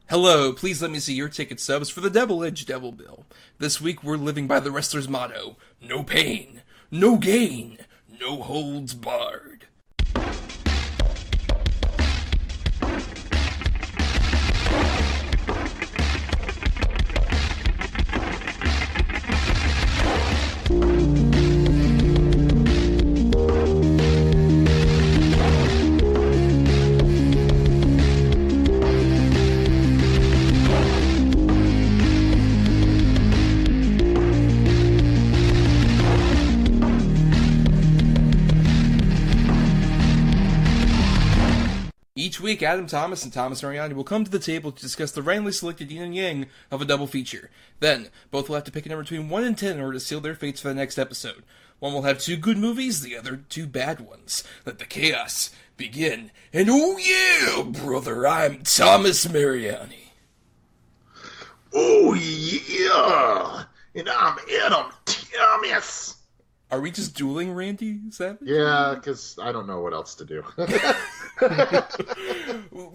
Hello, please let me see your ticket stubs for the Double Edge Devil Bill. This week we're living by the wrestler's motto, no pain, no gain, no holds barred. Each week, Adam Thomas and Thomas Mariani will come to the table to discuss the randomly selected yin and yang of a double feature. Then, both will have to pick a number between 1 and 10 in order to seal their fates for the next episode. One will have 2 good movies, the other 2 bad ones. Let the chaos begin. And oh yeah, brother, I'm Thomas Mariani. Oh yeah, and I'm Adam Thomas. Are we just dueling Randy Savage? Yeah, because I don't know what else to do.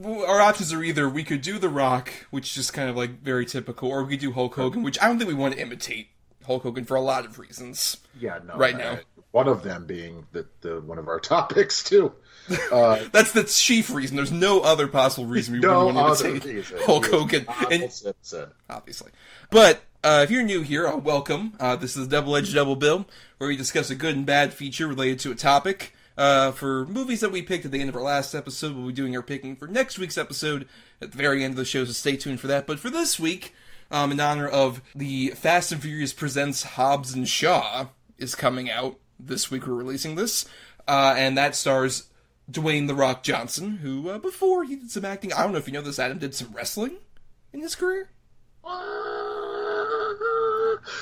Our options are either we could do The Rock, which is just kind of like very typical, or we could do Hulk Hogan, which I don't think we want to imitate Hulk Hogan for a lot of reasons. Yeah, no. Right now. One of them being the one of our topics, too. That's the chief reason. There's no other possible reason we wouldn't want to imitate Hulk Hogan. Obviously. But if you're new here, welcome. This is Double Edge Double Bill, where we discuss a good and bad feature related to a topic. For movies that we picked at the end of our last episode, we'll be doing our picking for next week's episode at the very end of the show, so stay tuned for that. But for this week, in honor of the Fast and Furious Presents Hobbs and Shaw is coming out this week. We're releasing this, and that stars Dwayne "The Rock" Johnson, who, before he did some acting, I don't know if you know this, Adam, did some wrestling in his career?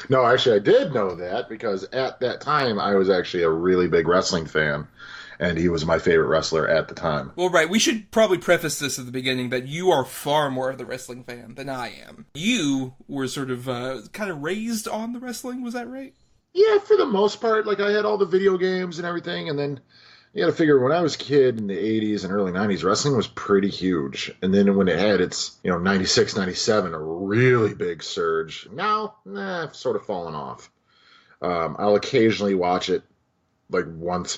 No, actually, I did know that, because at that time, I was actually a really big wrestling fan, and he was my favorite wrestler at the time. Well, right, we should probably preface this at the beginning that you are far more of the wrestling fan than I am. You were sort of, kind of raised on the wrestling, was that right? Yeah, for the most part. Like, I had all the video games and everything, and then you got to figure, when I was a kid in the 80s and early 90s, wrestling was pretty huge. And then when it had its, 96, 97, a really big surge. Now, I've sort of fallen off. I'll occasionally watch it, like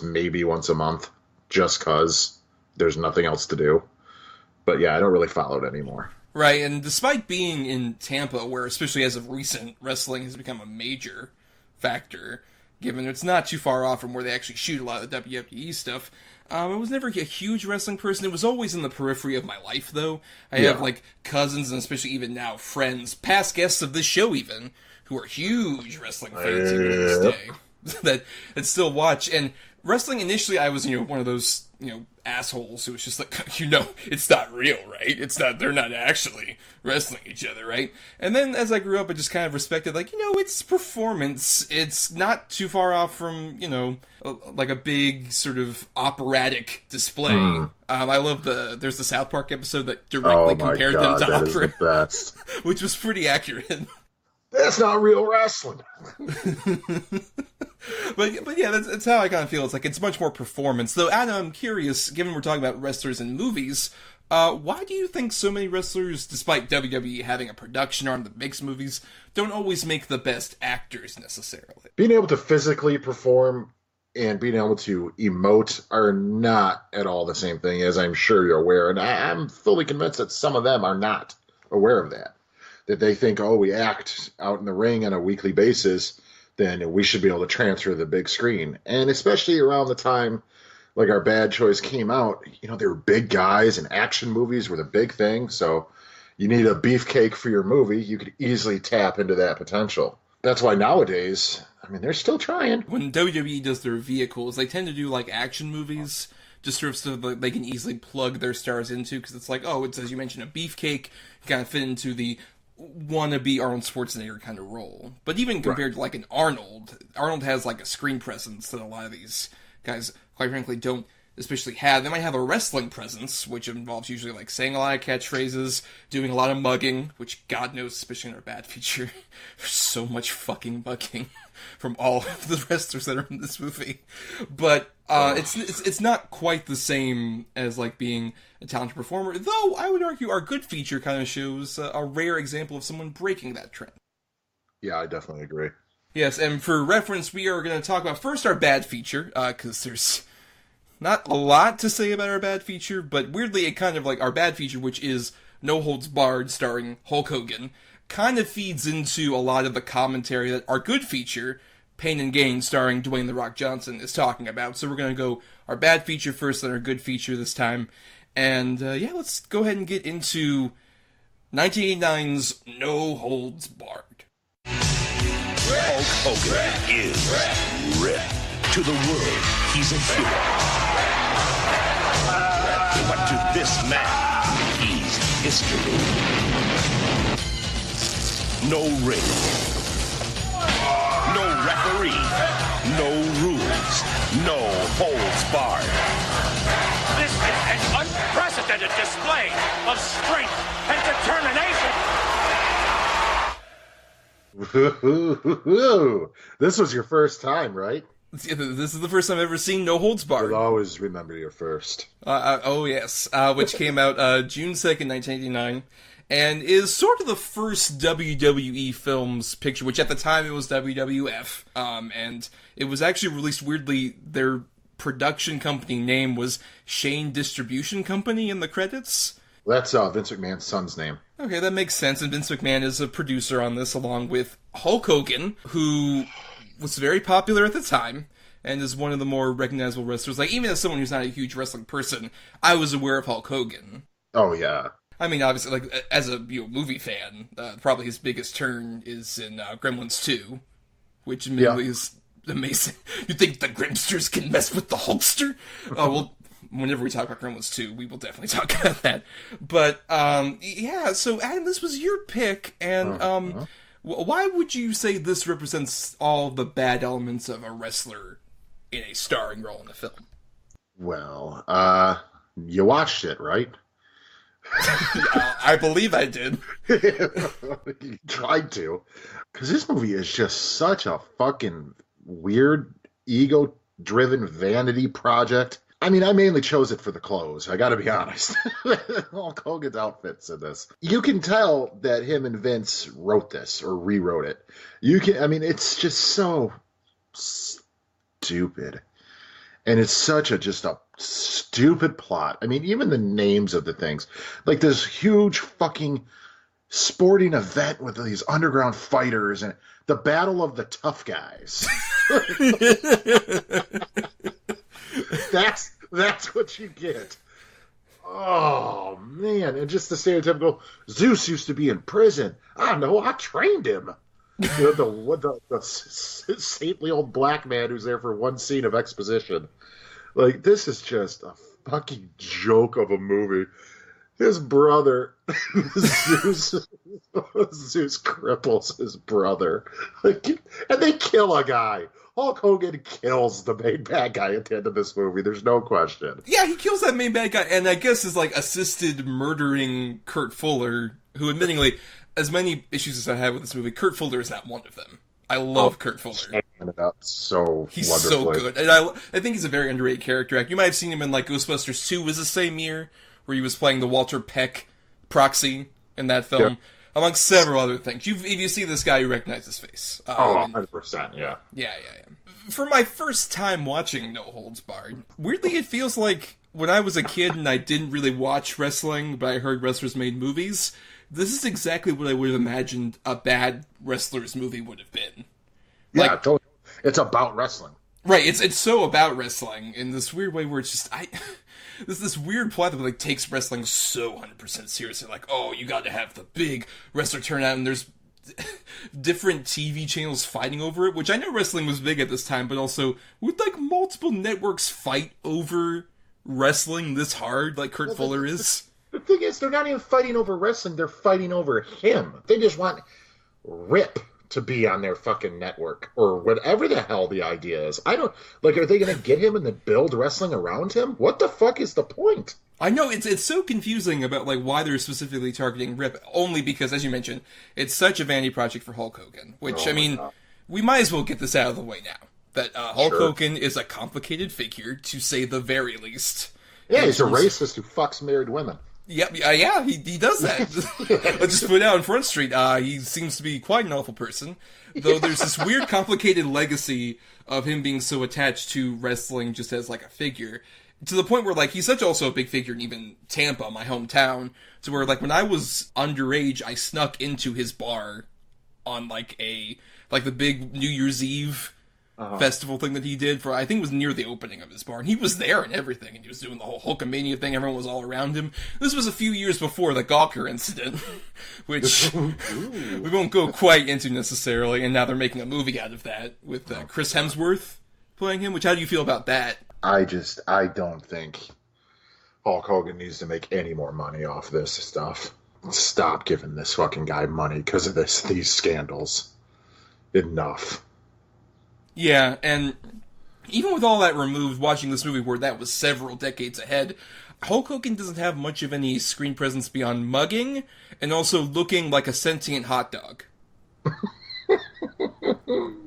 maybe once a month, just because there's nothing else to do. But yeah, I don't really follow it anymore. Right, and despite being in Tampa, where especially as of recent, wrestling has become a major factor, given it's not too far off from where they actually shoot a lot of the WWE stuff. I was never a huge wrestling person. It was always in the periphery of my life, though. I have, cousins, and especially even now, friends, past guests of this show even, who are huge wrestling fans even to this day, that still watch. And wrestling, initially, I was, one of those, assholes who was just like, it's not real, right? They're not actually wrestling each other, right? And then as I grew up, I just kind of respected, it's performance. It's not too far off from, like a big sort of operatic display. I love there's the South Park episode that directly compared them to opera. Is the best. Which was pretty accurate. That's not real wrestling. But yeah, that's how I kind of feel. It's like it's much more performance. Though, Adam, I'm curious, given we're talking about wrestlers in movies, why do you think so many wrestlers, despite WWE having a production arm that makes movies, don't always make the best actors necessarily? Being able to physically perform and being able to emote are not at all the same thing, as I'm sure you're aware. And I'm fully convinced that some of them are not aware of that. That they think, we act out in the ring on a weekly basis, then we should be able to transfer to the big screen. And especially around the time like our Bad Choice came out, they were big guys, and action movies were the big thing. So you need a beefcake for your movie. You could easily tap into that potential. That's why nowadays, they're still trying. When WWE does their vehicles, they tend to do like action movies, just sort of so they can easily plug their stars into, because it's like, it's, as you mentioned, a beefcake, kind of fit into the wannabe Arnold Schwarzenegger kind of role. But even compared to like an Arnold has like a screen presence that a lot of these guys, quite frankly, don't especially have. They might have a wrestling presence, which involves usually like saying a lot of catchphrases, doing a lot of mugging, which God knows, especially in our bad feature, there's so much fucking mugging from all of the wrestlers that are in this movie. But it's not quite the same as like being a talented performer, though I would argue our good feature kind of shows a rare example of someone breaking that trend. Yeah, I definitely agree. Yes, and for reference, we are going to talk about first our bad feature, because there's not a lot to say about our bad feature, but weirdly, it kind of like our bad feature, which is No Holds Barred, starring Hulk Hogan, kind of feeds into a lot of the commentary that our good feature, Pain and Gain, starring Dwayne The Rock Johnson, is talking about. So we're going to go our bad feature first, then our good feature this time. And yeah, let's go ahead and get into 1989's No Holds Barred. Hulk Hogan is ripped. To the world, he's a hero. But to this man, he's history. No ring. No referee. No rules. No holds barred. This is an unprecedented display of strength and determination. This was your first time, right? This is the first time I've ever seen No Holds Barred. You'll always remember your first. Oh, yes. Which came out June 2nd, 1989, and is sort of the first WWE Films picture, which at the time it was WWF, and it was actually released weirdly. Their production company name was Shane Distribution Company in the credits. That's Vince McMahon's son's name. Okay, that makes sense, and Vince McMahon is a producer on this, along with Hulk Hogan, who was very popular at the time, and is one of the more recognizable wrestlers. Like, even as someone who's not a huge wrestling person, I was aware of Hulk Hogan. Oh, yeah. I mean, obviously, like, as a movie fan, probably his biggest turn is in Gremlins 2, which admittedly is amazing. You think the Grimsters can mess with the Hulkster? Well, whenever we talk about Gremlins 2, we will definitely talk about that. But, yeah, so, Adam, this was your pick, and, why would you say this represents all the bad elements of a wrestler in a starring role in a film? Well, you watched it, right? I believe I did. You tried to. Because this movie is just such a fucking weird, ego-driven vanity project. I mean, I mainly chose it for the clothes, I gotta be honest. Hulk Hogan's outfits in this. You can tell that him and Vince wrote this, or rewrote it. It's just so stupid. And it's such just a stupid plot. I mean, even the names of the things. Like this huge fucking sporting event with these underground fighters and the Battle of the Tough Guys. That's what you get. Oh, man. And just the stereotypical, Zeus used to be in prison. I know, I trained him. The saintly old black man who's there for one scene of exposition. Like, this is just a fucking joke of a movie. His brother, Zeus cripples his brother. And they kill a guy. Hulk Hogan kills the main bad guy at the end of this movie. There's no question. Yeah, he kills that main bad guy, and I guess is like assisted murdering Kurt Fuller, who admittingly, as many issues as I have with this movie, Kurt Fuller is not one of them. I love Kurt Fuller. He's so good. And I think he's a very underrated character actor. You might have seen him in like Ghostbusters 2 was the same year, where he was playing the Walter Peck proxy in that film. Yeah. Among several other things. If you see this guy, you recognize his face. 100%, yeah. Yeah. For my first time watching No Holds Barred, weirdly it feels like when I was a kid and I didn't really watch wrestling, but I heard wrestlers made movies, this is exactly what I would have imagined a bad wrestler's movie would have been. Yeah, totally. It's about wrestling. Right, it's so about wrestling in this weird way where it's just, there's this weird plot that like takes wrestling so 100% seriously. Like, oh, you got to have the big wrestler turnout, and there's different TV channels fighting over it. Which I know wrestling was big at this time, but also would like multiple networks fight over wrestling this hard, like Kurt Fuller is? The thing is, they're not even fighting over wrestling; they're fighting over him. They just want Rip to be on their fucking network or whatever the hell the idea is. I don't like. Are they going to get him and then build wrestling around him? What the fuck is the point? I know it's so confusing about like why they're specifically targeting Rip, only because, as you mentioned, it's such a vanity project for Hulk Hogan. Which we might as well get this out of the way now. That Hulk Hogan is a complicated figure, to say the very least. Yeah, he's a racist who fucks married women. Yep, yeah, he does that. Let's just put it out on Front Street. He seems to be quite an awful person. Though there's this weird, complicated legacy of him being so attached to wrestling just as, like, a figure. To the point where, like, he's such also a big figure in even Tampa, my hometown, to where, like, when I was underage, I snuck into his bar on, like, the big New Year's Eve festival thing that he did for, I think it was near the opening of his bar, and he was there and everything, and he was doing the whole Hulkamania thing, everyone was all around him. This was a few years before the Gawker incident, which we won't go quite into necessarily, and now they're making a movie out of that, with Chris Hemsworth playing him, which, how do you feel about that? I don't think Hulk Hogan needs to make any more money off this stuff. Stop giving this fucking guy money because of these scandals. Enough. Yeah, and even with all that removed, watching this movie where that was several decades ahead, Hulk Hogan doesn't have much of any screen presence beyond mugging, and also looking like a sentient hot dog.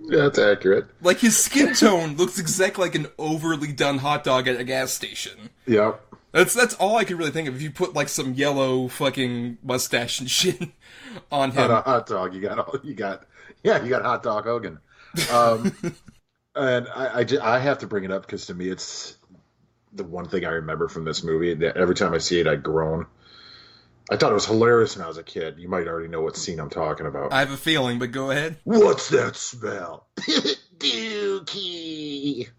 That's accurate. Like, his skin tone looks exactly like an overly done hot dog at a gas station. Yep. That's all I could really think of. If you put, like, some yellow fucking mustache and shit on him. On a hot dog, you got hot dog Hogan. And I have to bring it up because to me it's the one thing I remember from this movie. That every time I see it, I groan. I thought it was hilarious when I was a kid. You might already know what scene I'm talking about. I have a feeling, but go ahead. What's that smell? Dookie.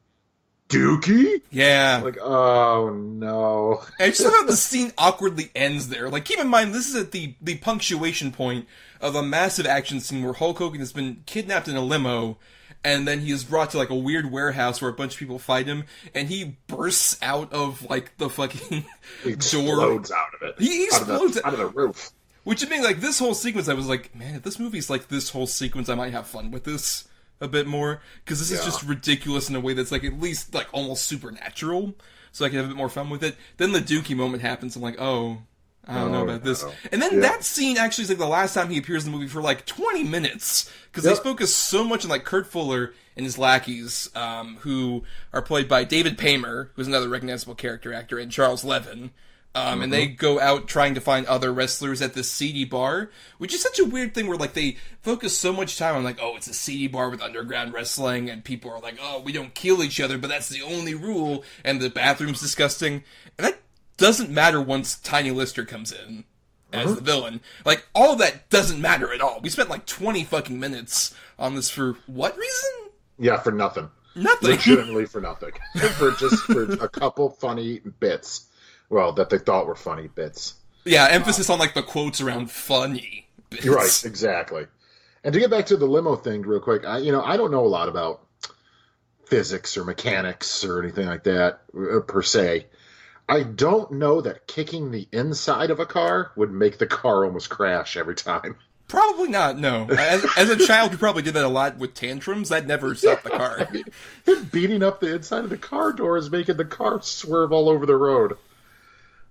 Dookie? Yeah. Like, oh no. And just how the scene awkwardly ends there. Like, keep in mind, this is at the punctuation point of a massive action scene where Hulk Hogan has been kidnapped in a limo, and then he is brought to, like, a weird warehouse where a bunch of people fight him, and he bursts out of, like, the fucking He door. explodes out of it. He explodes out of the roof. Which, I mean, like, this whole sequence, I was like, man, if this movie's like this whole sequence, I might have fun with this a bit more, because this is just ridiculous in a way that's, like, at least, like, almost supernatural, so I can have a bit more fun with it. Then the Dookie moment happens, I'm like, oh, I don't know about this. And then that scene actually is, like, the last time he appears in the movie for, like, 20 minutes, because they focus so much on, like, Kurt Fuller and his lackeys, who are played by David Paymer, who's another recognizable character actor, and Charles Levin. And they go out trying to find other wrestlers at this seedy bar, which is such a weird thing where, like, they focus so much time on, like, oh, it's a seedy bar with underground wrestling, and people are like, oh, we don't kill each other, but that's the only rule, and the bathroom's disgusting. And that doesn't matter once Tiny Lister comes in as the villain. Like, all of that doesn't matter at all. We spent, like, 20 fucking minutes on this for what reason? Yeah, for nothing. Nothing. Legitimately for nothing. for a couple funny bits. Well, that they thought were funny bits. Yeah, emphasis on, like, the quotes around funny bits. Right, exactly. And to get back to the limo thing real quick, I don't know a lot about physics or mechanics or anything like that, per se. I don't know that kicking the inside of a car would make the car almost crash every time. Probably not, no. As a child, you probably did that a lot with tantrums. That never stopped the car. I mean, beating up the inside of the car door is making the car swerve all over the road.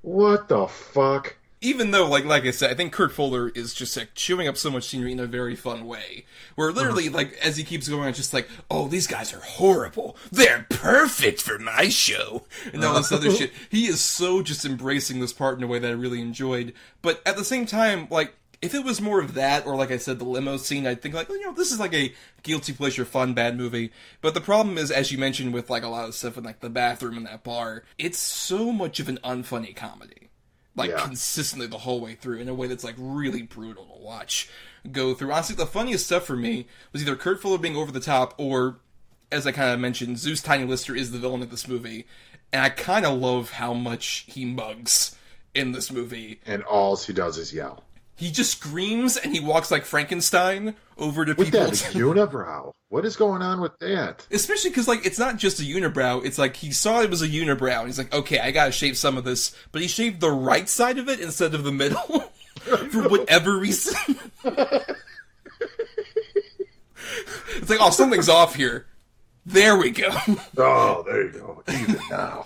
What the fuck? Even though, like I said, I think Kurt Fuller is just, like, chewing up so much scenery in a very fun way. Where literally, like, as he keeps going, it's just like, oh, these guys are horrible. They're perfect for my show. And all this other shit. He is so just embracing this part in a way that I really enjoyed. But at the same time, like, if it was more of that, or like I said, the limo scene, I'd think, like, this is like a guilty pleasure, fun, bad movie. But the problem is, as you mentioned with, like, a lot of stuff in, like, the bathroom and that bar, it's so much of an unfunny comedy. Like, consistently the whole way through, in a way that's, like, really brutal to watch go through. Honestly, the funniest stuff for me was either Kurt Fuller being over the top, or, as I kind of mentioned, Zeus Tiny Lister is the villain of this movie. And I kind of love how much he mugs in this movie. And all he does is yell. He just screams and he walks like Frankenstein over to with people. With that unibrow. What is going on with that? Especially because, like, it's not just a unibrow. It's like he saw it was a unibrow and he's like, okay, I gotta shave some of this. But he shaved the right side of it instead of the middle. For whatever reason. It's like, oh, something's off here. There we go. Oh, there you go. Even now.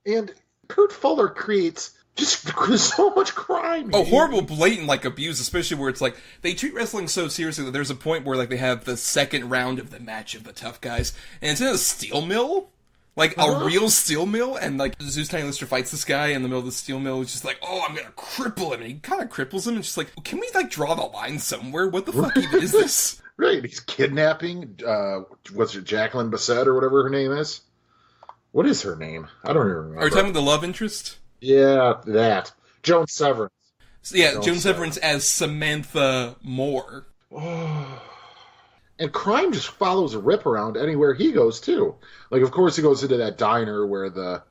And Kurt Fuller creates just so much crime. Oh, horrible, blatant, like, abuse, especially where it's like, they treat wrestling so seriously that there's a point where, like, they have the second round of the match of the tough guys, and it's in a steel mill. Like, a real steel mill, and, like, Zeus Tiny Lister fights this guy in the middle of the steel mill, who's just like, oh, I'm gonna cripple him, and he kind of cripples him, and just like, can we, like, draw the line somewhere? What the fuck even is this? Right, he's kidnapping, what's it, Jacqueline Bisset, or whatever her name is? What is her name? I don't even remember. Are you talking about the love interest? Yeah, that. Joan Severance. So, yeah, Joan Severance as Samantha Moore. And crime just follows Rip around anywhere he goes, too. Like, of course, he goes into that diner where the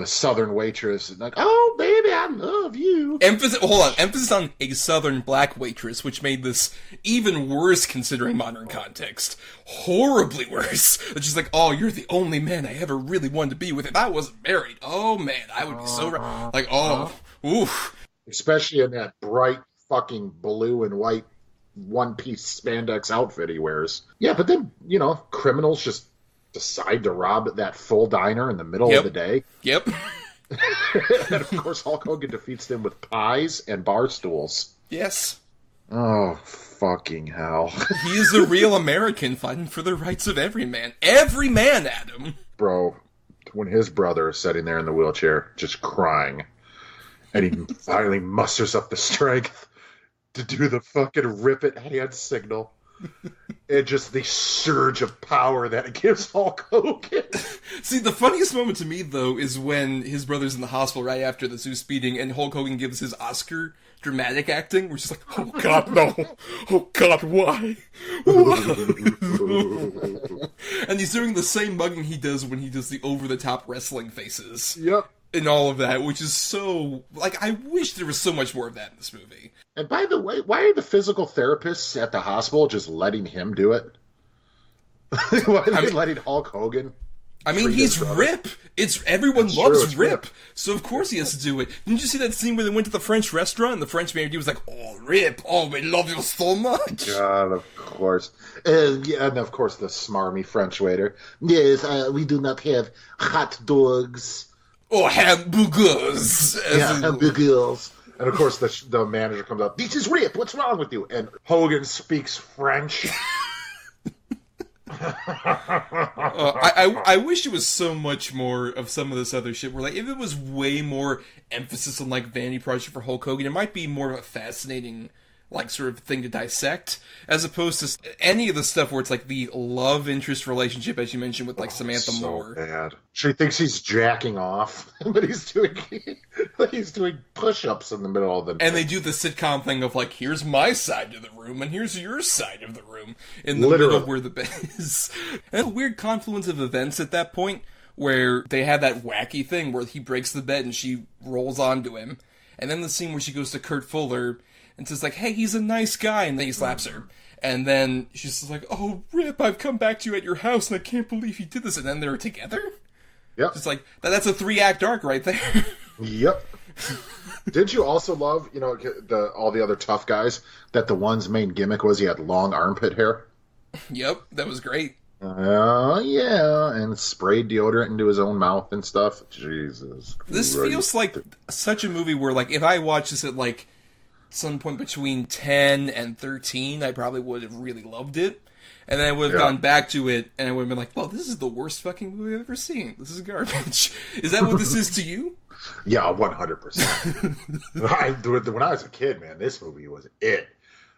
southern waitress is like, oh, baby, I love you. Emphasis on a southern black waitress, which made this even worse considering modern context. Horribly worse. That she's like, oh, you're the only man I ever really wanted to be with. If I wasn't married, oh, man, I would be so... Like, oh, oof. Especially in that bright fucking blue and white one-piece spandex outfit he wears. Yeah, but then, criminals just decide to rob that full diner in the middle of the day. Yep. And of course Hulk Hogan defeats them with pies and bar stools. Yes. Oh, fucking hell. He is a real American fighting for the rights of every man. Every man, Adam! Bro, when his brother is sitting there in the wheelchair, just crying, and he finally musters up the strength to do the fucking rip it hand signal. And just the surge of power that it gives Hulk Hogan. See, the funniest moment to me, though, is when his brother's in the hospital right after the Zeus beating, and Hulk Hogan gives his Oscar dramatic acting, where she's like, oh god, no. Oh god, why? And he's doing the same mugging he does when he does the over-the-top wrestling faces. Yep. And all of that, which is so... Like, I wish there was so much more of that in this movie. And by the way, why are the physical therapists at the hospital just letting him do it? Why are they letting Hulk Hogan? I mean, he's Rip. Everyone loves Rip. So of course he has to do it. Didn't you see that scene where they went to the French restaurant and the French manager was like, oh, Rip, oh, we love you so much. God, of course. Yeah, and of course the smarmy French waiter. Yes, we do not have hot dogs. Or hamburgers. Yeah, hamburgers. And of course the manager comes up, this is Rip, what's wrong with you? And Hogan speaks French. I wish it was so much more of some of this other shit where, like, if it was way more emphasis on, like, Vanity Project for Hulk Hogan, it might be more of a fascinating, like, sort of thing to dissect, as opposed to any of the stuff where it's, like, the love interest relationship, as you mentioned, with, like, Samantha Moore. Bad. She thinks he's jacking off, but he's doing push-ups in the middle of the night. And they do the sitcom thing of, like, here's my side of the room, and here's your side of the room, in the middle of where the bed is. And a weird confluence of events at that point, where they have that wacky thing where he breaks the bed and she rolls onto him. And then the scene where she goes to Kurt Fuller and says, like, hey, he's a nice guy, and then he slaps her. And then she's just like, oh, Rip, I've come back to you at your house, and I can't believe you did this. And then they're together? Yep. It's like, that's a 3-act arc right there. Yep. Did you also love, all the other tough guys, that the one's main gimmick was he had long armpit hair? Yep, that was great. Yeah, and sprayed deodorant into his own mouth and stuff. Jesus This Christ. feels like such a movie where, like, if I watched this at, like, some point between 10 and 13, I probably would have really loved it. And then I would have gone back to it, and I would have been like, well, this is the worst fucking movie I've ever seen. This is garbage. Is that what this is to you? Yeah, 100%. When I was a kid, man, this movie was it.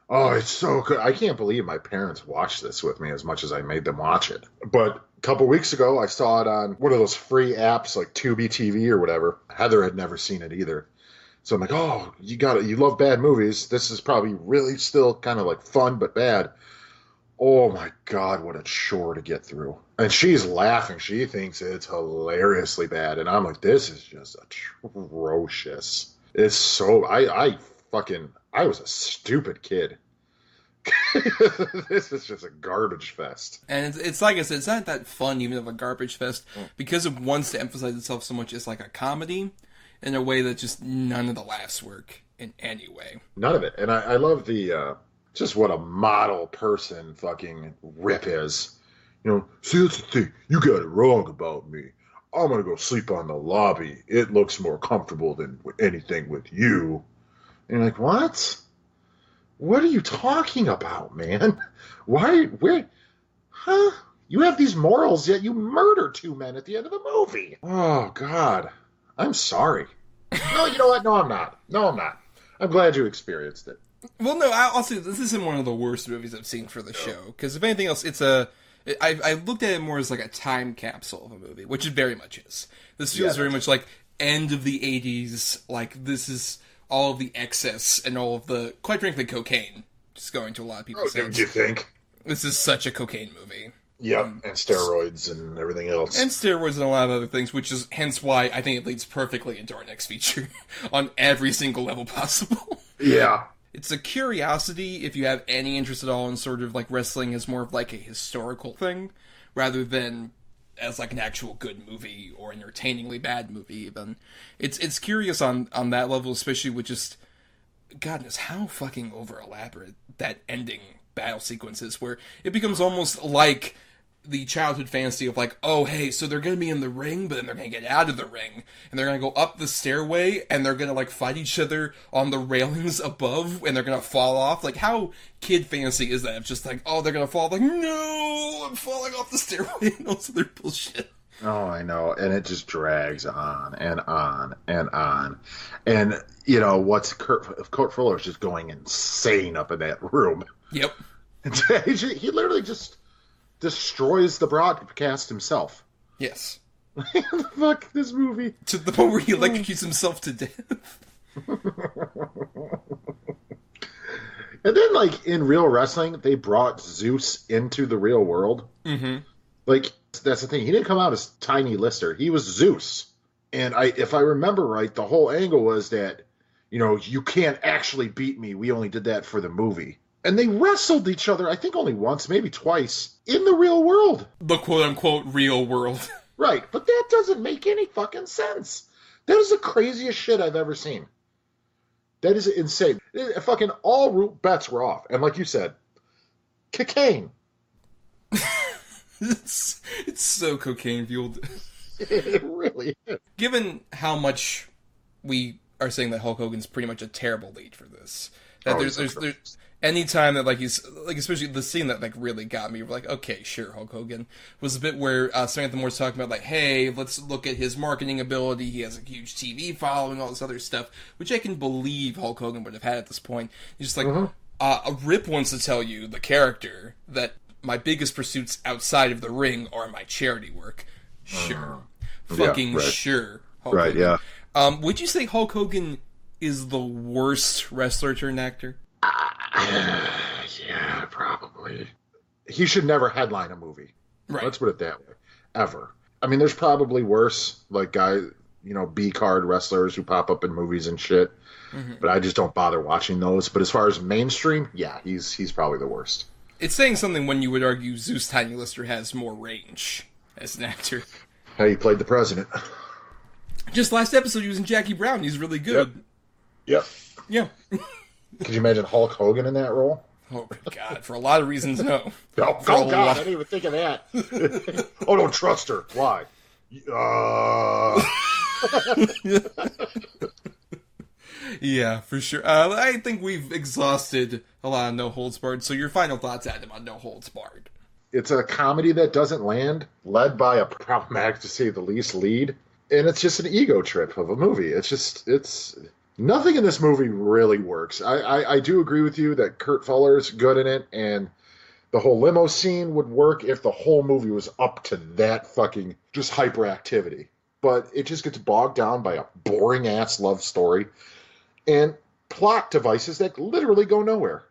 Oh, it's so good. I can't believe my parents watched this with me as much as I made them watch it. But a couple weeks ago, I saw it on one of those free apps like Tubi TV or whatever. Heather had never seen it either. So I'm like, oh, you got it. You love bad movies. This is probably really still kind of like fun but bad. Oh my God, what a chore to get through. And she's laughing. She thinks it's hilariously bad. And I'm like, this is just atrocious. It's so... I was a stupid kid. This is just a garbage fest. And it's like I said, it's not that fun even of a garbage fest because it wants to emphasize itself so much as like a comedy in a way that just none of the laughs work in any way. None of it. And I love the Just what a model person fucking Rip is. See, that's the thing. You got it wrong about me. I'm going to go sleep on the lobby. It looks more comfortable than anything with you. And you're like, what? What are you talking about, man? Why? Where? Huh? You have these morals, yet you murder two men at the end of the movie. Oh, God. I'm sorry. No, you know what? No, I'm not. I'm glad you experienced it. Well, no, I'll say this isn't one of the worst movies I've seen for the show. Because if anything else, I looked at it more as like a time capsule of a movie, which it very much is. This feels very much like end of the 80s. Like, this is all of the excess and all of the, quite frankly, cocaine. Just going to a lot of people's heads. Don't you think? This is such a cocaine movie. Yep, and steroids and everything else. And steroids and a lot of other things, which is hence why I think it leads perfectly into our next feature on every single level possible. Yeah. It's a curiosity if you have any interest at all in sort of like wrestling as more of like a historical thing, rather than as like an actual good movie or entertainingly bad movie even. It's curious on that level, especially with just, God knows how fucking over elaborate that ending battle sequence is, where it becomes almost like the childhood fantasy of like, oh hey, so they're gonna be in the ring, but then they're gonna get out of the ring, and they're gonna go up the stairway, and they're gonna like fight each other on the railings above, and they're gonna fall off. Like, how kid fantasy is that? It's just like, oh, they're gonna fall, like, no, I'm falling off the stairway, and also their bullshit. Oh, I know, and it just drags on and on and on. And, you know, Kurt Fuller's just going insane up in that room. Yep. He literally just destroys the broadcast himself. Yes. Fuck this movie. To the point where he electrocutes himself to death. And then, like, in real wrestling, they brought Zeus into the real world. Mm-hmm. Like, that's the thing. He didn't come out as Tiny Lister. He was Zeus. And if I remember right, the whole angle was that, you know, you can't actually beat me. We only did that for the movie. And they wrestled each other, I think only once, maybe twice, in the real world. The quote-unquote real world. Right, but that doesn't make any fucking sense. That is the craziest shit I've ever seen. That is insane. Fucking all bets were off. And like you said, cocaine. It's so cocaine-fueled. It really is. Given how much we are saying that Hulk Hogan's pretty much a terrible lead for this, that there's any time that, like, he's, like, especially the scene that, like, really got me, we're like, okay, sure, Hulk Hogan, was a bit where Samantha Moore's talking about, like, hey, let's look at his marketing ability, he has a huge TV following, all this other stuff, which I can believe Hulk Hogan would have had at this point. He's just like, Rip wants to tell you, the character, that my biggest pursuits outside of the ring are my charity work. Sure. Fucking right. Sure, Hulk Right, Hogan. yeah. Would you say Hulk Hogan is the worst wrestler turned actor? Yeah, probably. He should never headline a movie. Right. Let's put it that way. Ever. I mean, there's probably worse, like, B-card wrestlers who pop up in movies and shit. Mm-hmm. But I just don't bother watching those. But as far as mainstream, yeah, he's probably the worst. It's saying something when you would argue Zeus Tiny Lister has more range as an actor. Hey, he played the president. Just last episode, he was in Jackie Brown. He's really good. Yep. Yeah. Could you imagine Hulk Hogan in that role? Oh, my God. For a lot of reasons, no. Oh, God. I didn't even think of that. Oh, don't trust her. Why? Yeah, for sure. I think we've exhausted a lot of No Holds Barred, so your final thoughts, Adam, on No Holds Barred. It's a comedy that doesn't land, led by a problematic, to say the least, lead. And it's just an ego trip of a movie. It's nothing in this movie really works. I do agree with you that Kurt Fuller's good in it, and the whole limo scene would work if the whole movie was up to that fucking just hyperactivity. But it just gets bogged down by a boring-ass love story and plot devices that literally go nowhere.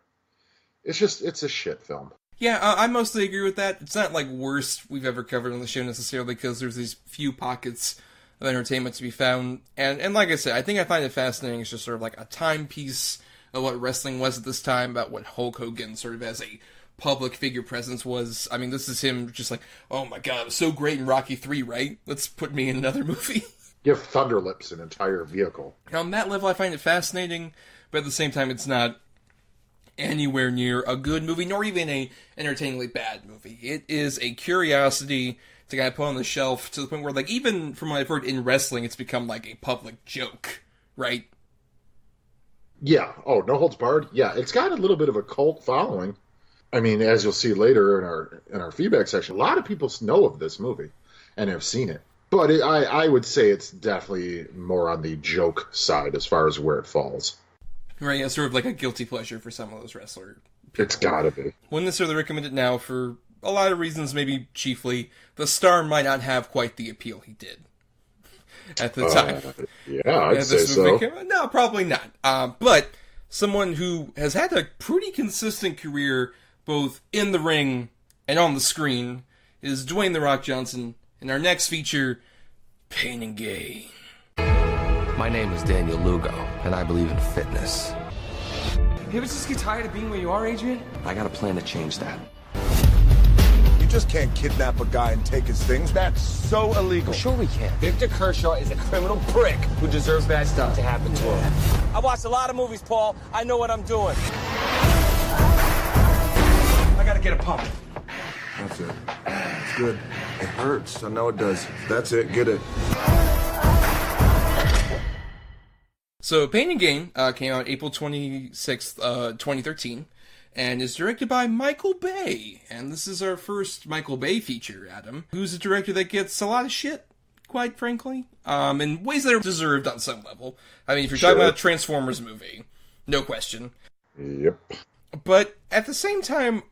It's a shit film. Yeah, I mostly agree with that. It's not, like, worst we've ever covered on the show necessarily, because there's these few pockets of entertainment to be found. And like I said, I think I find it fascinating. It's just sort of like a timepiece of what wrestling was at this time, about what Hulk Hogan sort of as a public figure presence was. I mean, this is him just like, oh my God, it was so great in Rocky 3, right? Let's put me in another movie. Give Thunderlips an entire vehicle. On that level, I find it fascinating, but at the same time, it's not anywhere near a good movie, nor even a entertainingly bad movie. It is a curiosity to kind of put on the shelf to the point where, like, even from what I've heard in wrestling, it's become like a public joke, right? Yeah. Oh, No Holds Barred. Yeah, it's got a little bit of a cult following. I mean, as you'll see later in our feedback section, a lot of people know of this movie and have seen it. But I would say it's definitely more on the joke side as far as where it falls. Right, yeah, sort of like a guilty pleasure for some of those wrestler people. It's gotta be. Wouldn't necessarily recommend it now for a lot of reasons, maybe chiefly the star might not have quite the appeal he did at the time. Yeah, I'd say so. No, probably not. But someone who has had a pretty consistent career both in the ring and on the screen is Dwayne "The Rock" Johnson. In our next feature, Pain and Gain. My name is Daniel Lugo, and I believe in fitness. You ever just get tired of being where you are, Adrian? I got a plan to change that. You just can't kidnap a guy and take his things. That's so illegal. Sure we can. Victor Kershaw is a criminal prick who deserves bad stuff to happen to him. I watched a lot of movies, Paul. I know what I'm doing. I gotta get a pump. That's it. It's good. It hurts. I know it does. That's it. Get it. So, Pain and Gain came out April 26th, 2013, and is directed by Michael Bay. And this is our first Michael Bay feature, Adam, who's a director that gets a lot of shit, quite frankly, in ways that are deserved on some level. I mean, if you're talking about a Transformers movie, no question. Yep. But at the same time,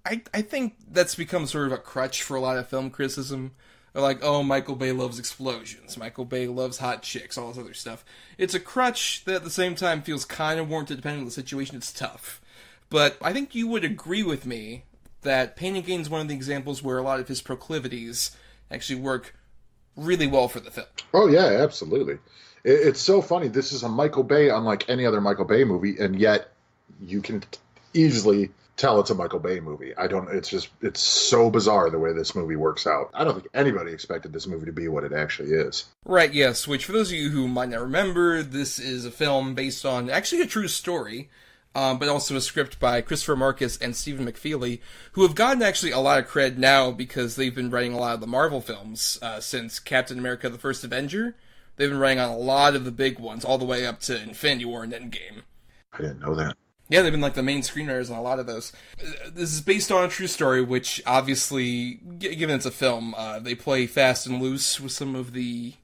I think that's become sort of a crutch for a lot of film criticism. They're like, oh, Michael Bay loves explosions. Michael Bay loves hot chicks, all this other stuff. It's a crutch that at the same time feels kind of warranted depending on the situation. It's tough. But I think you would agree with me that Pain and Gain is one of the examples where a lot of his proclivities actually work really well for the film. Oh, yeah, absolutely. It's so funny. This is a Michael Bay unlike any other Michael Bay movie, and yet you can easily tell it's a Michael Bay movie. It's so bizarre the way this movie works out. I don't think anybody expected this movie to be what it actually is. Right, yes, which for those of you who might not remember, this is a film based on actually a true story, but also a script by Christopher Marcus and Stephen McFeely, who have gotten actually a lot of cred now because they've been writing a lot of the Marvel films since Captain America: The First Avenger. They've been writing on a lot of the big ones, all the way up to Infinity War and Endgame. I didn't know that. Yeah, they've been like the main screenwriters on a lot of those. This is based on a true story, which obviously, given it's a film, they play fast and loose with some of the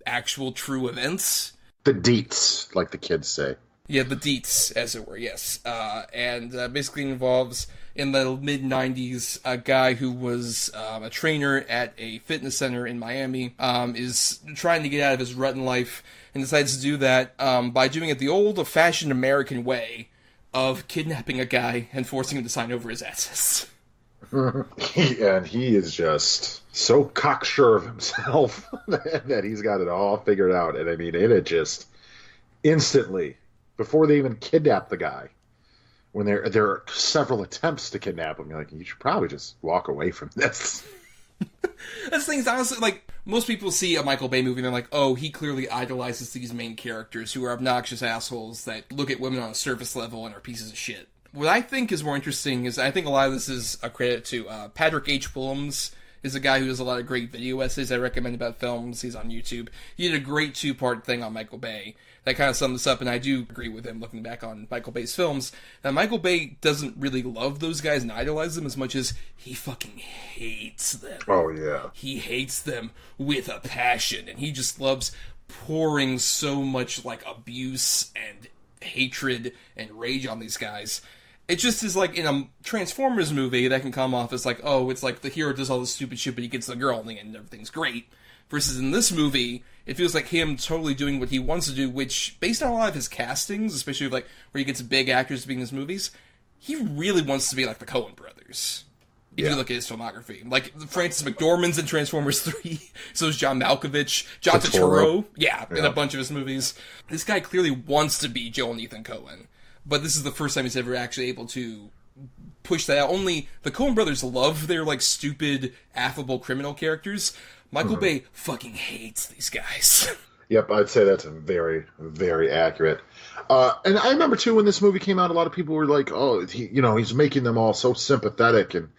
actual true events. The deets, like the kids say. Yeah, the deets, as it were, yes. And basically involves, in the mid-90s, a guy who was a trainer at a fitness center in Miami, is trying to get out of his rut in life, and decides to do that by doing it the old-fashioned American way of kidnapping a guy and forcing him to sign over his assets. And he is just so cocksure of himself that he's got it all figured out. And I mean, it just instantly, before they even kidnap the guy, when there are several attempts to kidnap him, you're like, you should probably just walk away from this. That's the thing, is honestly, like, most people see a Michael Bay movie and they're like, oh, he clearly idolizes these main characters who are obnoxious assholes that look at women on a surface level and are pieces of shit. What I think is more interesting is I think a lot of this is a credit to Patrick H. Willems is a guy who does a lot of great video essays I recommend about films. He's on YouTube. He did a great two-part thing on Michael Bay that kind of sums this up, and I do agree with him looking back on Michael Bay's films. Now, Michael Bay doesn't really love those guys and idolize them as much as he fucking hates them. Oh, yeah. He hates them with a passion, and he just loves pouring so much, like, abuse and hatred and rage on these guys. It just is like in a Transformers movie that can come off as like, oh, it's like the hero does all this stupid shit, but he gets the girl in the end and everything's great. Versus in this movie, it feels like him totally doing what he wants to do, which, based on a lot of his castings, especially like where he gets big actors to be in his movies, he really wants to be like the Coen brothers. If you look at his filmography. Like, Francis McDormand's in Transformers 3, so is John Malkovich, John Turturro, in a bunch of his movies. This guy clearly wants to be Joel and Ethan Coen. But this is the first time he's ever actually able to push that out. Only the Coen brothers love their, like, stupid, affable criminal characters. Michael Bay fucking hates these guys. Yep, I'd say that's very, very accurate. And I remember too when this movie came out, a lot of people were like, "Oh, he's making them all so sympathetic and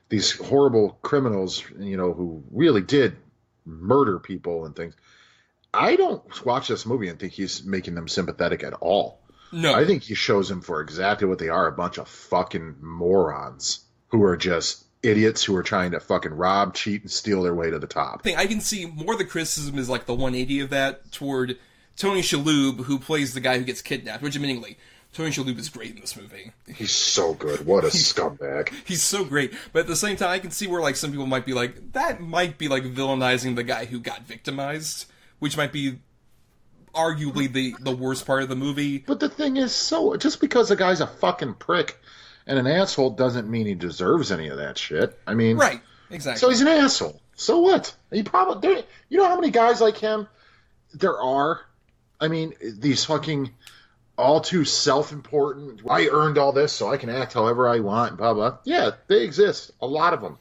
these horrible criminals, who really did murder people and things." I don't watch this movie and think he's making them sympathetic at all. No, I think he shows them for exactly what they are—a bunch of fucking morons who are just idiots who are trying to fucking rob, cheat, and steal their way to the top. I can see more of the criticism is like the 180 of that toward Tony Shalhoub, who plays the guy who gets kidnapped, which admittingly, Tony Shalhoub is great in this movie. He's so good. What a scumbag. He's so great. But at the same time, I can see where like some people might be like, that might be like villainizing the guy who got victimized, which might be arguably the worst part of the movie. But the thing is, just because a guy's a fucking prick and an asshole doesn't mean he deserves any of that shit. I mean, right, exactly. So he's an asshole. So what? He probably, you know how many guys like him there are? I mean, these fucking all too self-important. I earned all this, so I can act however I want. Blah blah. Yeah, they exist. A lot of them.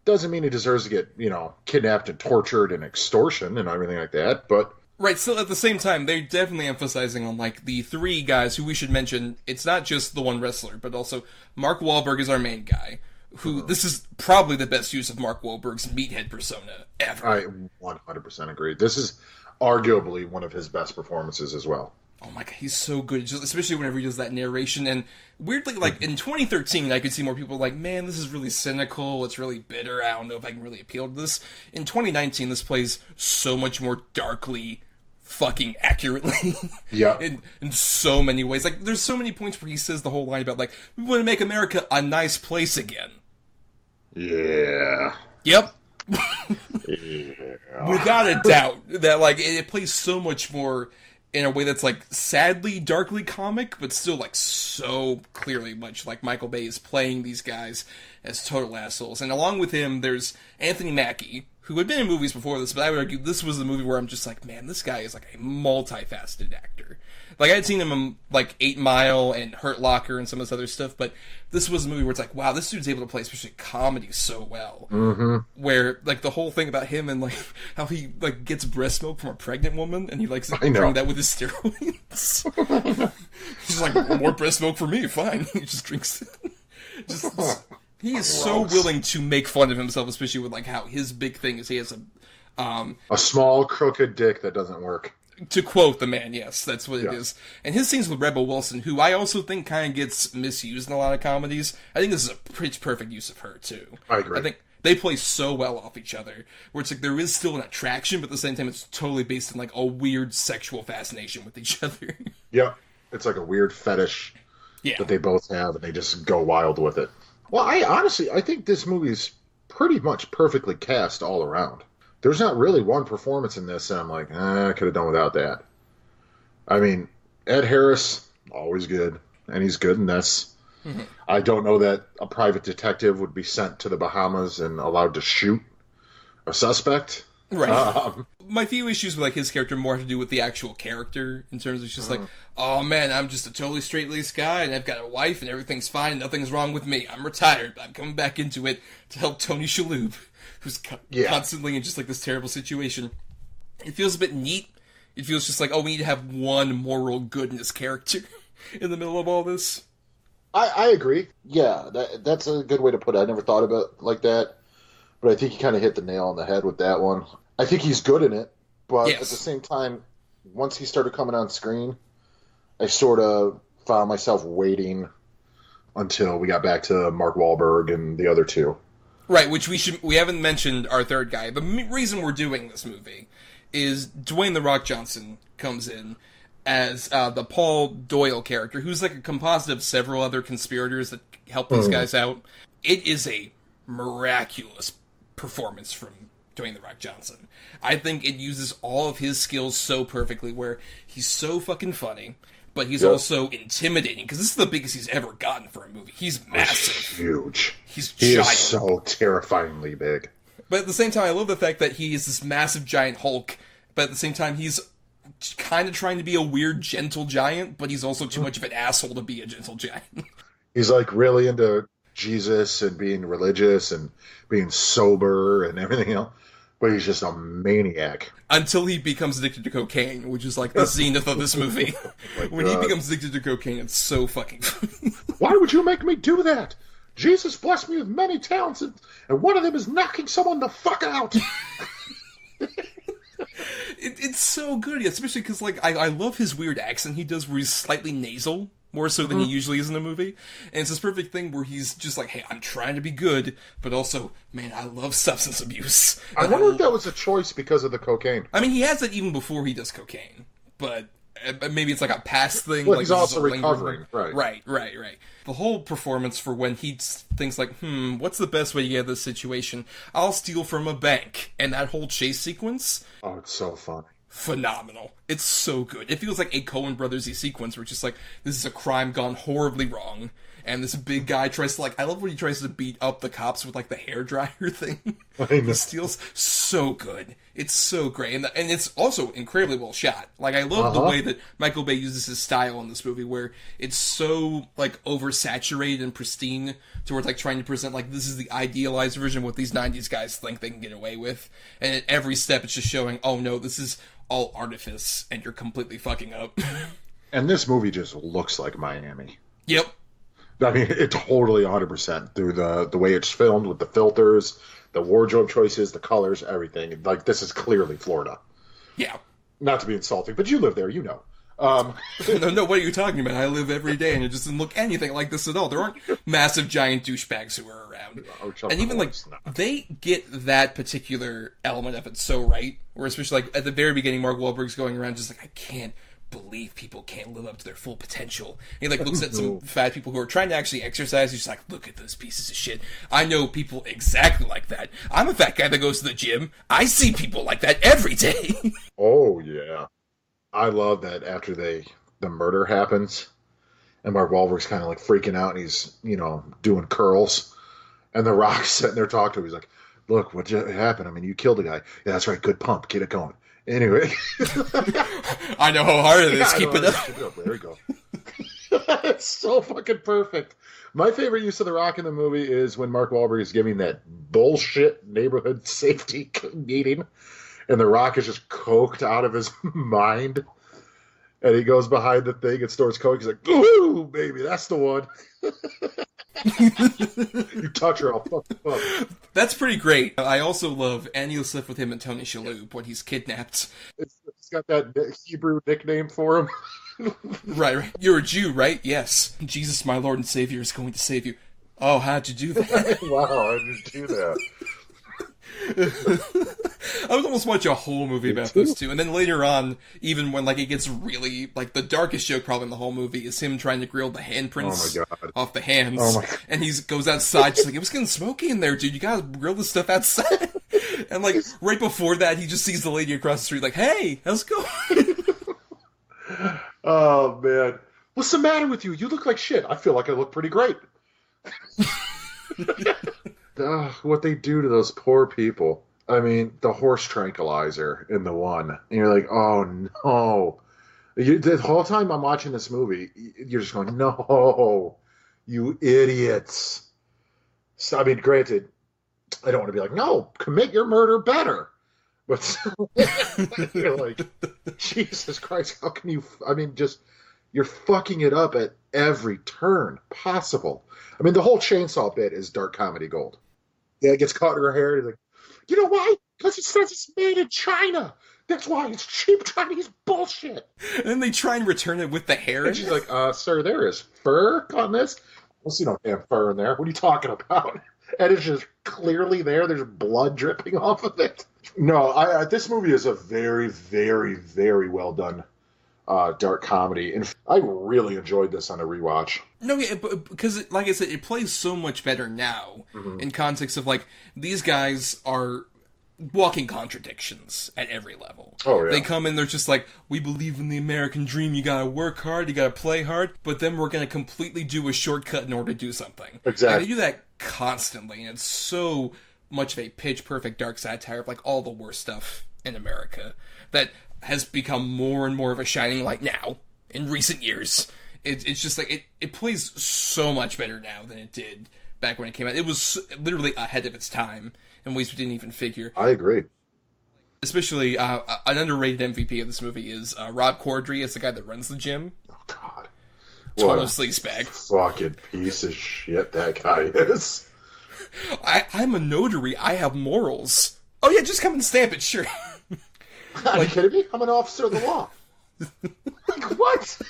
Doesn't mean he deserves to get kidnapped and tortured and extortion and everything like that. But right, still at the same time, they're definitely emphasizing on, like, the three guys who we should mention. It's not just the one wrestler, but also Mark Wahlberg is our main guy, who, this is probably the best use of Mark Wahlberg's meathead persona ever. I 100% agree. This is arguably one of his best performances as well. Oh my god, he's so good, especially whenever he does that narration. And weirdly, like, in 2013, I could see more people like, man, this is really cynical, it's really bitter, I don't know if I can really appeal to this. In 2019, this plays so much more darkly fucking accurately. Yeah. in so many ways. Like, there's so many points where he says the whole line about, like, we want to make America a nice place again. Yeah. Yep. Yeah. Without a doubt. That, like, it plays so much more in a way that's, like, sadly, darkly comic, but still, like, so clearly much like Michael Bay is playing these guys as total assholes. And along with him, there's Anthony Mackie, who had been in movies before this, but I would argue this was the movie where I'm just like, man, this guy is, like, a multifaceted actor. Like, I had seen him in, like, 8 Mile and Hurt Locker and some of this other stuff, but this was a movie where it's like, wow, this dude's able to play especially comedy so well. Mm-hmm. Where, like, the whole thing about him and, like, how he, like, gets breast milk from a pregnant woman, and he likes to drink that with his steroids. He's like, more breast milk for me, fine. He just drinks it. He is so willing to make fun of himself, especially with, like, how his big thing is he has a small crooked dick that doesn't work. To quote the man, yes, that's what it is. And his scenes with Rebel Wilson, who I also think kind of gets misused in a lot of comedies, I think this is a pretty perfect use of her, too. I agree. I think they play so well off each other, where it's like there is still an attraction, but at the same time it's totally based on, like, a weird sexual fascination with each other. Yeah. It's like a weird fetish that they both have, and they just go wild with it. Well, I think this movie's pretty much perfectly cast all around. There's not really one performance in this and I'm like, I could have done without that. I mean, Ed Harris, always good, and he's good in this. Mm-hmm. I don't know that a private detective would be sent to the Bahamas and allowed to shoot a suspect. Right. My few issues with, like, his character more have to do with the actual character, in terms of it's just like, oh man, I'm just a totally straight-laced guy, and I've got a wife, and everything's fine, and nothing's wrong with me. I'm retired, but I'm coming back into it to help Tony Shalhoub, who's constantly in just, like, this terrible situation. It feels a bit neat. It feels just like, oh, we need to have one moral goodness character in the middle of all this. I agree. Yeah, that's a good way to put it. I never thought about it like that. But I think he kind of hit the nail on the head with that one. I think he's good in it, but at the same time, once he started coming on screen, I sort of found myself waiting until we got back to Mark Wahlberg and the other two. Right, which we haven't mentioned our third guy. The reason we're doing this movie is Dwayne "The Rock" Johnson comes in as the Paul Doyle character, who's like a composite of several other conspirators that help these guys out. It is a miraculous performance from Dwayne "The Rock" Johnson. I think it uses all of his skills so perfectly, where he's so fucking funny, but he's also intimidating, because this is the biggest he's ever gotten for a movie. He's massive. Huge. He is so terrifyingly big. But at the same time, I love the fact that he is this massive giant Hulk, but at the same time, he's kind of trying to be a weird, gentle giant, but he's also too much of an asshole to be a gentle giant. He's, like, really into Jesus and being religious and being sober and everything else. but he's just a maniac. Until he becomes addicted to cocaine, which is like the zenith of this movie. When he becomes addicted to cocaine, it's so fucking funny. Why would you make me do that? Jesus blessed me with many talents, and one of them is knocking someone the fuck out. It's so good, especially because like I love his weird accent he does where he's slightly nasal, more so than he usually is in the movie. And it's this perfect thing where he's just like, hey, I'm trying to be good, but also, man, I love substance abuse. I wonder if that was a choice because of the cocaine. I mean, he has it even before he does cocaine, but maybe it's like a past thing. Well, like he's also recovering, right. Right. The whole performance for when he thinks like, what's the best way to get out of this situation? I'll steal from a bank. And that whole chase sequence. Oh, it's so funny. Phenomenal. It's so good. It feels like a Coen Brothers-y sequence where it's just like, this is a crime gone horribly wrong. And this big guy tries to I love when he tries to beat up the cops with like the hairdryer thing. He steals. So good. It's so great. And it's also incredibly well shot. Like, I love the way that Michael Bay uses his style in this movie where it's so like oversaturated and pristine to where it's like trying to present like this is the idealized version of what these 90s guys think they can get away with. And at every step it's just showing, oh no, this is all artifice and you're completely fucking up. And this movie just looks like Miami. Yep. I mean, it totally 100% through the way it's filmed with the filters, the wardrobe choices, the colors, everything. Like, this is clearly Florida. Yeah. Not to be insulting, but you live there, you know. No, what are you talking about? I live every day and it just doesn't look anything like this at all. There aren't massive giant douchebags who are around. And even like, they get that particular element of it so right, where especially like at the very beginning, Mark Wahlberg's going around just like, I can't believe people can't live up to their full potential. And he like looks at some fat people who are trying to actually exercise. He's just like, look at those pieces of shit. I know people exactly like that. I'm a fat guy that goes to the gym. I see people like that every day. Oh yeah, I love that after the murder happens, and Mark Wahlberg's kind of like freaking out, and he's doing curls, and The Rock's sitting there talking to him. He's like, look, what happened? I mean, you killed a guy. Yeah, that's right. Good pump. Get it going. Anyway. I know how hard it is. Keep it up. There we go. It's so fucking perfect. My favorite use of The Rock in the movie is when Mark Wahlberg is giving that bullshit neighborhood safety meeting, and The Rock is just coked out of his mind. And he goes behind the thing and stores coke. He's like, ooh, baby, that's the one. You touch her, I'll fuck you up. That's pretty great. I also love Annie Youssef with him and Tony Shalhoub when he's kidnapped. It's got that Hebrew nickname for him. Right. You're a Jew, right? Yes. Jesus, my Lord and Savior, is going to save you. Oh, how'd you do that? Wow, I didn't do that. I would almost watch a whole movie about those two. And then later on, even when like it gets really like the darkest joke probably in the whole movie is him trying to grill the handprints off the hands. Oh my God. And he goes outside, just like, it was getting smoky in there, dude. You gotta grill this stuff outside. And like right before that, he just sees the lady across the street, like, hey, how's it going? Oh man. What's the matter with you? You look like shit. I feel like I look pretty great. What they do to those poor people. I mean, the horse tranquilizer in the one. And you're like, oh no. The whole time I'm watching this movie, you're just going, no, you idiots. So, I mean, granted, I don't want to be like, no, commit your murder better. But you're like, Jesus Christ, how can you, I mean, just, you're fucking it up at every turn possible. I mean, the whole chainsaw bit is dark comedy gold. Yeah, it gets caught in her hair. And he's like, you know why? Because it says it's made in China. That's why it's cheap Chinese bullshit. And then they try and return it with the hair. And she's like, sir, there is fur on this. We'll see no damn fur in there. What are you talking about? And it's just clearly there. There's blood dripping off of it. No, this movie is a very, very, very well done dark comedy. And I really enjoyed this on a rewatch. No, yeah, because, like I said, it plays so much better now in context of, like, these guys are walking contradictions at every level. Oh, yeah. They come in, they're just like, we believe in the American dream, you gotta work hard, you gotta play hard, but then we're gonna completely do a shortcut in order to do something. Exactly. And they do that constantly, and it's so much of a pitch-perfect dark satire of, like, all the worst stuff in America that has become more and more of a shining light now, in recent years. It's just like, it plays so much better now than it did back when it came out. It was literally ahead of its time in ways we didn't even figure. I agree. Especially, an underrated MVP of this movie is Rob Corddry as the guy that runs the gym. Oh, God. Total sleazebag. Fucking piece of shit that guy is. I'm a notary. I have morals. Oh, yeah, just come and stamp it, sure. Are you kidding me? I'm an officer of the law. Like, what?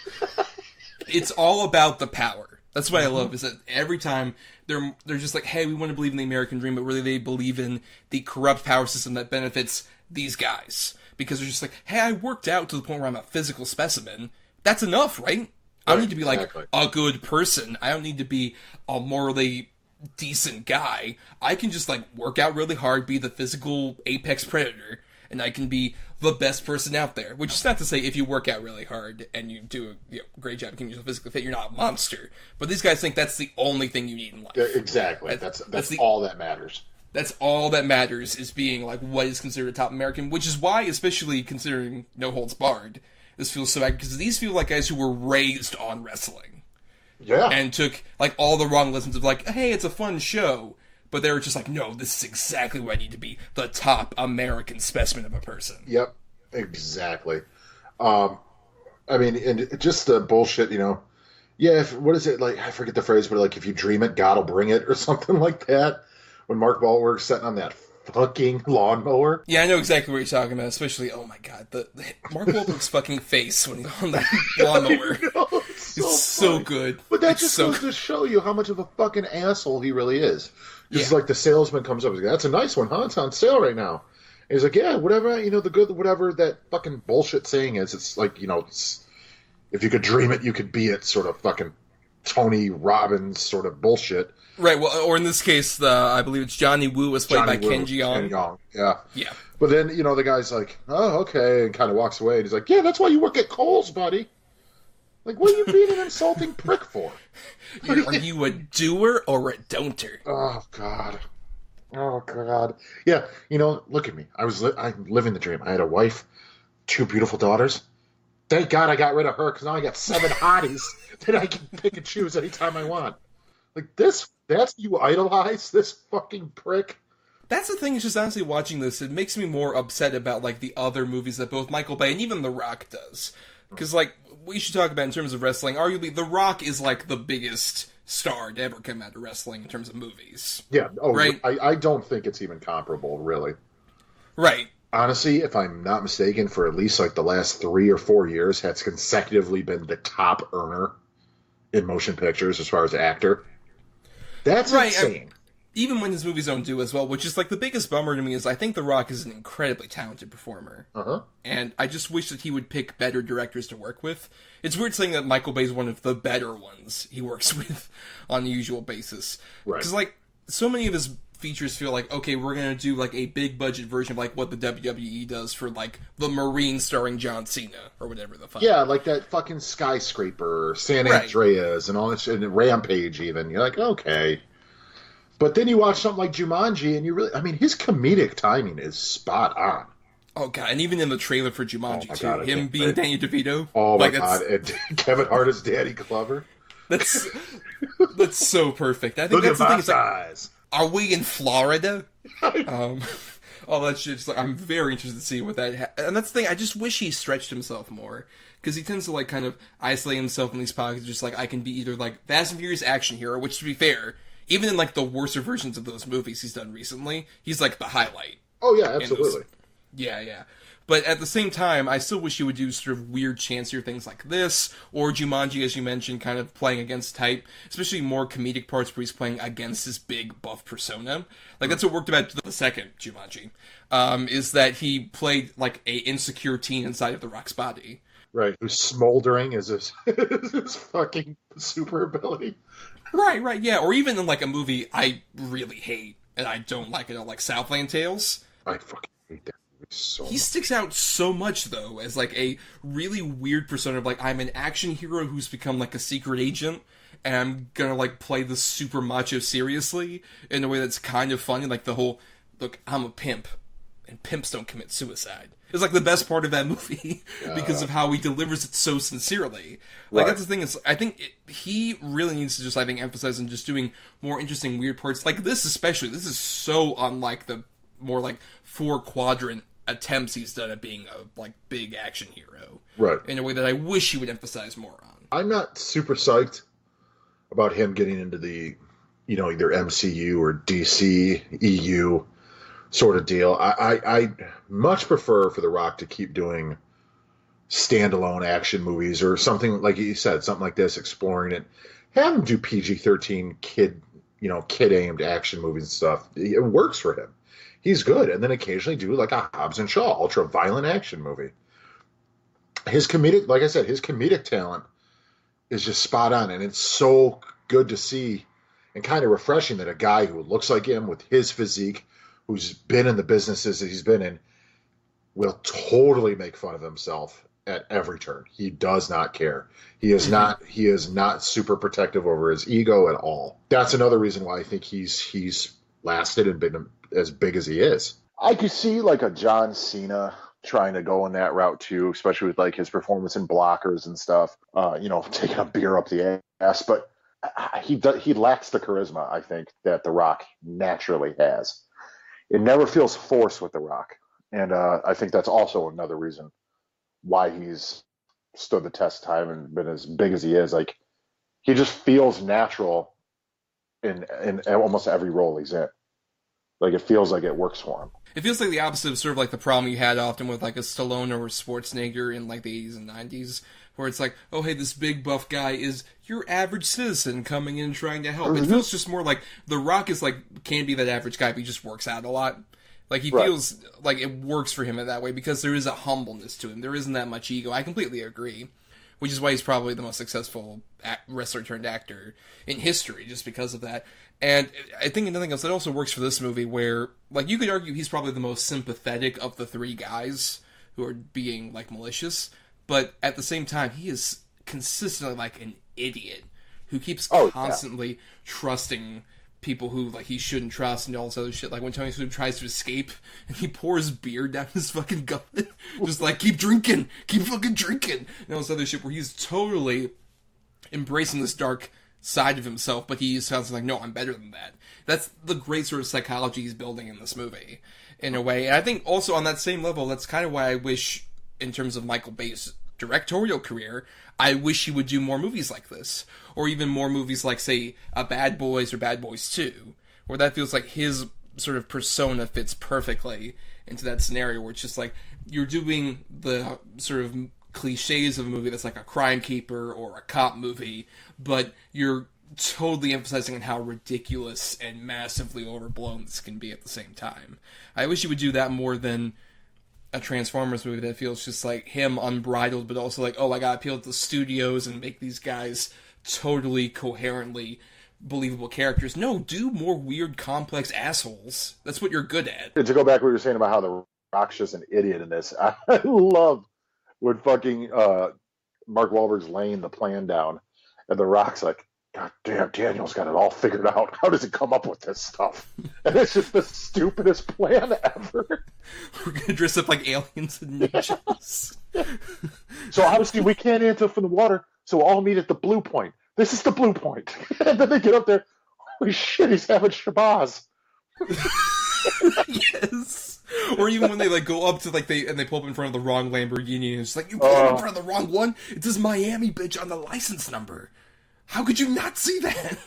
It's all about the power. That's what I love, is that every time they're just like, hey, we want to believe in the American dream, but really they believe in the corrupt power system that benefits these guys. Because they're just like, hey, I worked out to the point where I'm a physical specimen. That's enough, right? I don't need to be like a good person. I don't need to be a morally decent guy. I can just like work out really hard, be the physical apex predator, and I can be the best person out there. Which is not to say if you work out really hard and you do a great job keeping yourself physically fit, you're not a monster. But these guys think that's the only thing you need in life. Yeah, exactly. That's all that matters. That's all that matters, is being like what is considered a top American, which is why, especially considering No Holds Barred, this feels so accurate, because these feel like guys who were raised on wrestling. Yeah. And took like all the wrong lessons of like, hey, it's a fun show. But they were just like, no, this is exactly what I need to be, the top American specimen of a person. Yep, exactly. I mean, and just the bullshit, Yeah, what is it, like, I forget the phrase, but like, if you dream it, God will bring it, or something like that. When Mark Wahlberg's sitting on that fucking lawnmower. Yeah, I know exactly what you're talking about, especially, oh my god, the Mark Wahlberg's fucking face when he's on that lawnmower. It's so good. But that just goes to show you how much of a fucking asshole he really is. It's like the salesman comes up and goes, that's a nice one, huh? It's on sale right now. And he's like, yeah, whatever, the good, whatever that fucking bullshit saying is. It's like, it's, if you could dream it, you could be it, sort of fucking Tony Robbins sort of bullshit. Right, well, or in this case, I believe it's Johnny Woo was played by Ken Jeong. Yeah. Yeah. But then, the guy's like, oh, okay, and kind of walks away. And he's like, yeah, that's why you work at Kohl's, buddy. Like, what are you being an insulting prick for? Are you a doer or a don'ter? Oh, God. Oh, God. Yeah, look at me. I'm living the dream. I had a wife, 2 beautiful daughters. Thank God I got rid of her, because now I got 7 hotties that I can pick and choose anytime I want. Like, that's you idolize, this fucking prick. That's the thing, is just honestly watching this, it makes me more upset about, like, the other movies that both Michael Bay and even The Rock does. Because, like, we should talk about in terms of wrestling, arguably, The Rock is, like, the biggest star to ever come out of wrestling in terms of movies. Yeah, right? I don't think it's even comparable, really. Right. Honestly, if I'm not mistaken, for at least, like, the last 3 or 4 years, has consecutively been the top earner in motion pictures as far as actor. That's right, insane. Even when his movies don't do as well, which is like the biggest bummer to me, is I think The Rock is an incredibly talented performer. Uh-huh. And I just wish that he would pick better directors to work with. It's weird saying that Michael Bay is one of the better ones he works with on the usual basis. Right. Because, like, so many of his features feel like, okay, we're going to do, like, a big budget version of, like, what the WWE does for, like, The Marine starring John Cena, or whatever the fuck. Yeah, like that fucking Skyscraper, San Andreas, and all this, and Rampage even. You're like, okay. But then you watch something like Jumanji, and you really, his comedic timing is spot on. Oh, God, and even in the trailer for Jumanji, too, him being Danny DeVito. Oh, my God, and Kevin Hart as Danny Glover. That's so perfect. I think Look that's the thing. It's like, are we in Florida? All that shit. Like, I'm very interested to see what that. And that's the thing. I just wish he stretched himself more, because he tends to like kind of isolate himself in these pockets. Just like, I can be either like Fast and Furious action hero, which to be fair, even in like the worser versions of those movies he's done recently, he's like the highlight. Oh yeah, absolutely. Yeah. But at the same time, I still wish he would do sort of weird, chancier things like this, or Jumanji, as you mentioned, kind of playing against type, especially more comedic parts where he's playing against his big, buff persona. Like, that's what worked about the second Jumanji, is that he played, like, a insecure teen inside of The Rock's body. Right, who's smoldering as his fucking super ability. Right, yeah. Or even in, like, a movie I really hate, and I don't like it all, like Southland Tales. I fucking hate that. He sticks out so much, though, as, like, a really weird persona of, like, I'm an action hero who's become, like, a secret agent, and I'm gonna, like, play this super macho seriously in a way that's kind of funny, like the whole, look, I'm a pimp, and pimps don't commit suicide. It's, like, the best part of that movie, because of how he delivers it so sincerely. Like, that's the thing, is, I think he really needs to just, I think, emphasize on just doing more interesting, weird parts, like this especially. This is so unlike the more, like, 4-quadrant attempts he's done at being a like big action hero, Right. in a way that I wish he would emphasize more on. I'm not super psyched about him getting into the, either MCU or DC, EU sort of deal. I much prefer for The Rock to keep doing standalone action movies or something, like you said, something like this, exploring it. Have him do PG-13 kid-aimed action movies and stuff. It works for him. He's good. And then occasionally do like a Hobbs and Shaw, ultra-violent action movie. His comedic talent is just spot on, and it's so good to see and kind of refreshing that a guy who looks like him with his physique, who's been in the businesses that he's been in, will totally make fun of himself at every turn. He does not care. He is not super protective over his ego at all. That's another reason why I think he's lasted and been as big as he is. I could see like a John Cena trying to go in that route too, especially with like his performance in Blockers and stuff. Taking a beer up the ass, but he lacks the charisma, I think, that The Rock naturally has. It never feels forced with The Rock, and I think that's also another reason why he's stood the test of time and been as big as he is. Like, he just feels natural in almost every role he's in. Like, it feels like it works for him. It feels like the opposite of sort of like the problem you had often with like a Stallone or Schwarzenegger in like the 80s and 90s, where it's like, oh, hey, this big buff guy is your average citizen coming in trying to help. Mm-hmm. It feels just more like The Rock is like, can be that average guy, but he just works out a lot. Like, he feels like it works for him in that way because there is a humbleness to him. There isn't that much ego. I completely agree. Which is why he's probably the most successful wrestler turned actor in history, just because of that. And I think another thing else that also works for this movie, where, like, you could argue he's probably the most sympathetic of the three guys who are being, like, malicious. But at the same time, he is consistently, like, an idiot who keeps constantly trusting people who, like, he shouldn't trust and all this other shit. Like, when Tony Shalhoub tries to escape and he pours beer down his fucking gullet, just like, keep drinking, keep fucking drinking, and all this other shit, where he's totally embracing this dark side of himself, but he sounds like, no, I'm better than that. That's the great sort of psychology he's building in this movie, in a way. And I think also on that same level, that's kind of why I wish, in terms of Michael Bay's directorial career, I wish he would do more movies like this, or even more movies like, say, a Bad Boys or Bad Boys 2, where that feels like his sort of persona fits perfectly into that scenario, where it's just like, you're doing the sort of cliches of a movie that's like a crime caper or a cop movie, but you're totally emphasizing on how ridiculous and massively overblown this can be at the same time. I wish he would do that more than a Transformers movie that feels just like him unbridled, but also like, oh, I gotta appeal to the studios and make these guys totally coherently believable characters. No, do more weird, complex assholes. That's what you're good at. To go back to what you were saying about how The Rock's just an idiot in this, I love when fucking Mark Wahlberg's laying the plan down, and The Rock's like, God damn, Daniel's got it all figured out. How does he come up with this stuff? And it's just the stupidest plan ever. We're gonna dress up like aliens and ninjas. So obviously we can't enter from the water, so we'll all meet at the blue point. This is the blue point. And then they get up there, holy shit, he's having Shabazz. Yes. Or even when they like go up to like they pull up in front of the wrong Lamborghini, and it's like, you pulled up in front of the wrong one? It says Miami, bitch, on the license number. How could you not see that?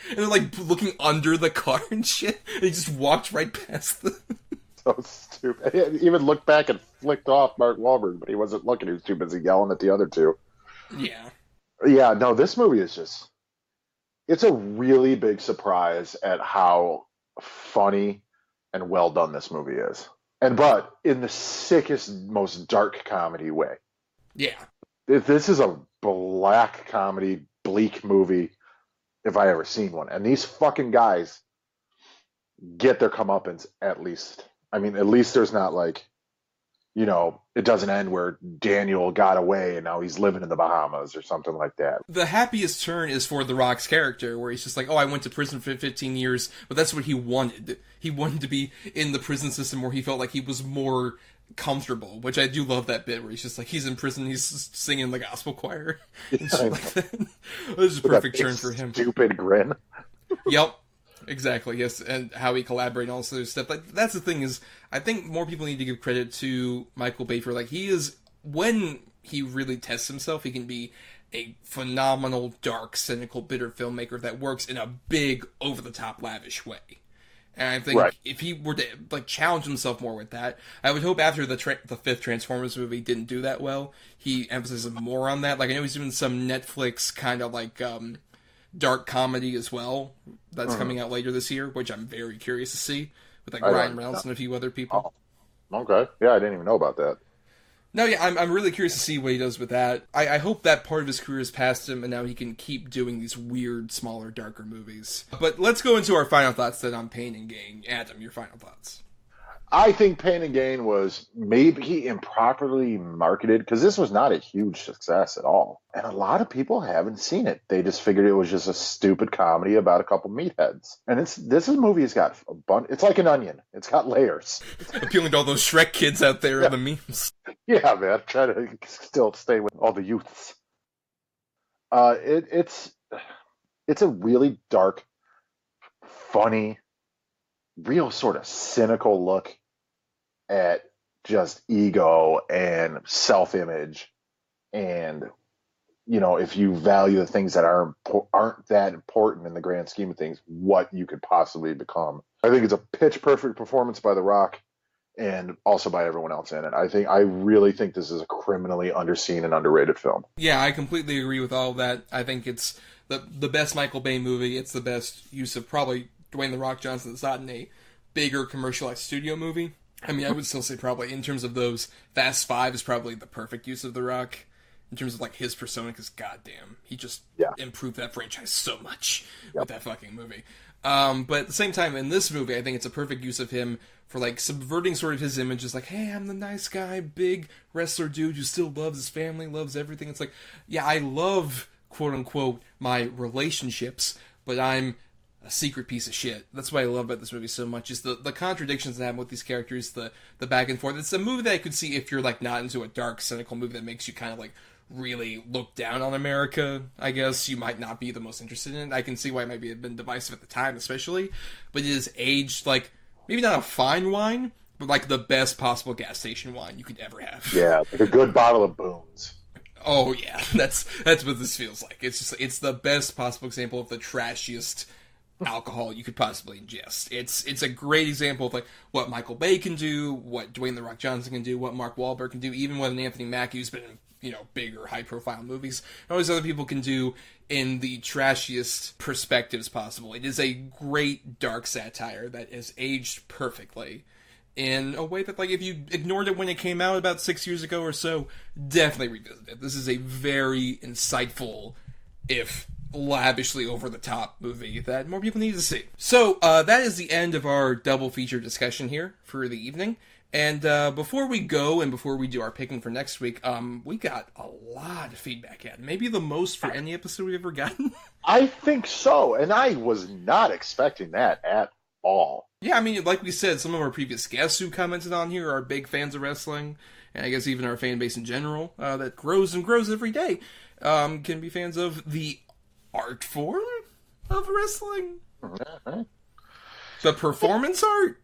And they're like looking under the car and shit, and he just walked right past them. So stupid. He even looked back and flicked off Mark Wahlberg, but he wasn't looking. He was too busy yelling at the other two. Yeah. Yeah, no, this movie is just... It's a really big surprise at how funny and well done this movie is. But in the sickest, most dark comedy way. Yeah. This is a black comedy, bleak movie, if I ever seen one. And these fucking guys get their comeuppance at least. I mean, at least there's not like, you know, it doesn't end where Daniel got away and now he's living in the Bahamas or something like that. The happiest turn is for The Rock's character, where he's just like, oh, I went to prison for 15 years, but that's what he wanted. He wanted to be in the prison system where he felt like he was more comfortable, which I do love that bit where he's just like, he's in prison, he's singing the gospel choir and shit like that. It was a perfect turn for him. Stupid grin. Yep. exactly, yes, and how he collaborated and all this other stuff. Like, that's the thing is, I think more people need to give credit to Michael Bay for, like, he is, when he really tests himself, he can be a phenomenal, dark, cynical, bitter filmmaker that works in a big, over-the-top, lavish way. And I think if he were to, like, challenge himself more with that, I would hope after the fifth Transformers movie didn't do that well, he emphasizes more on that. Like, I know he's doing some Netflix kind of, like, dark comedy as well that's coming out later this year, which I'm very curious to see, with, like, Ryan Reynolds and a few other people. Oh, okay. Yeah, I didn't even know about that. No, yeah, I'm really curious to see what he does with that. I hope that part of his career is past him, and now he can keep doing these weird, smaller, darker movies. But let's go into our final thoughts then on Pain and Gain. Adam, your final thoughts. I think Pain and Gain was maybe improperly marketed because this was not a huge success at all. And a lot of people haven't seen it. They just figured it was just a stupid comedy about a couple meatheads. And this movie has got a bunch. It's like an onion. It's got layers. Appealing to all those Shrek kids out there in the memes. Yeah, man. Try to still stay with all the youths. It's a really dark, funny, real sort of cynical look at just ego and self-image, and if you value the things that aren't that important in the grand scheme of things, what you could possibly become. I think it's a pitch perfect performance by The Rock and also by everyone else in it. I really think this is a criminally underseen and underrated film. Yeah, I completely agree with all of that. I think it's the best Michael Bay movie. It's the best use of probably Dwayne The Rock Johnson that's not in a bigger commercialized studio movie. I mean, I would still say probably in terms of those, Fast 5 is probably the perfect use of The Rock in terms of like his persona, because goddamn, he just improved that franchise so much with that fucking movie. But at the same time, in this movie, I think it's a perfect use of him for like subverting sort of his image as like, hey, I'm the nice guy, big wrestler dude who still loves his family, loves everything. It's like, yeah, I love, quote unquote, my relationships, but I'm a secret piece of shit. That's what I love about this movie so much, is the contradictions that happen with these characters, the back and forth. It's a movie that I could see if you're like not into a dark, cynical movie that makes you kind of like really look down on America, I guess. You might not be the most interested in it. I can see why it might have been divisive at the time, especially, but it is aged like, maybe not a fine wine, but like the best possible gas station wine you could ever have. Yeah, like a good bottle of Boone's. Oh yeah, that's what this feels like. It's the best possible example of the trashiest alcohol you could possibly ingest. It's a great example of like what Michael Bay can do, what Dwayne The Rock Johnson can do, what Mark Wahlberg can do, even when Anthony Mackie, who's been in bigger, high profile movies, and all these other people can do in the trashiest perspectives possible. It is a great dark satire that is aged perfectly in a way that, like, if you ignored it when it came out about 6 years ago or so, definitely revisit it. This is a very insightful, if lavishly over-the-top movie that more people need to see. So, that is the end of our double feature discussion here for the evening. And before we go and before we do our picking for next week, we got a lot of feedback at. Maybe the most for any episode we've ever gotten. I think so, and I was not expecting that at all. Yeah, I mean, like we said, some of our previous guests who commented on here are big fans of wrestling, and I guess even our fan base in general, that grows and grows every day, can be fans of the art form of wrestling. Mm-hmm. The performance art?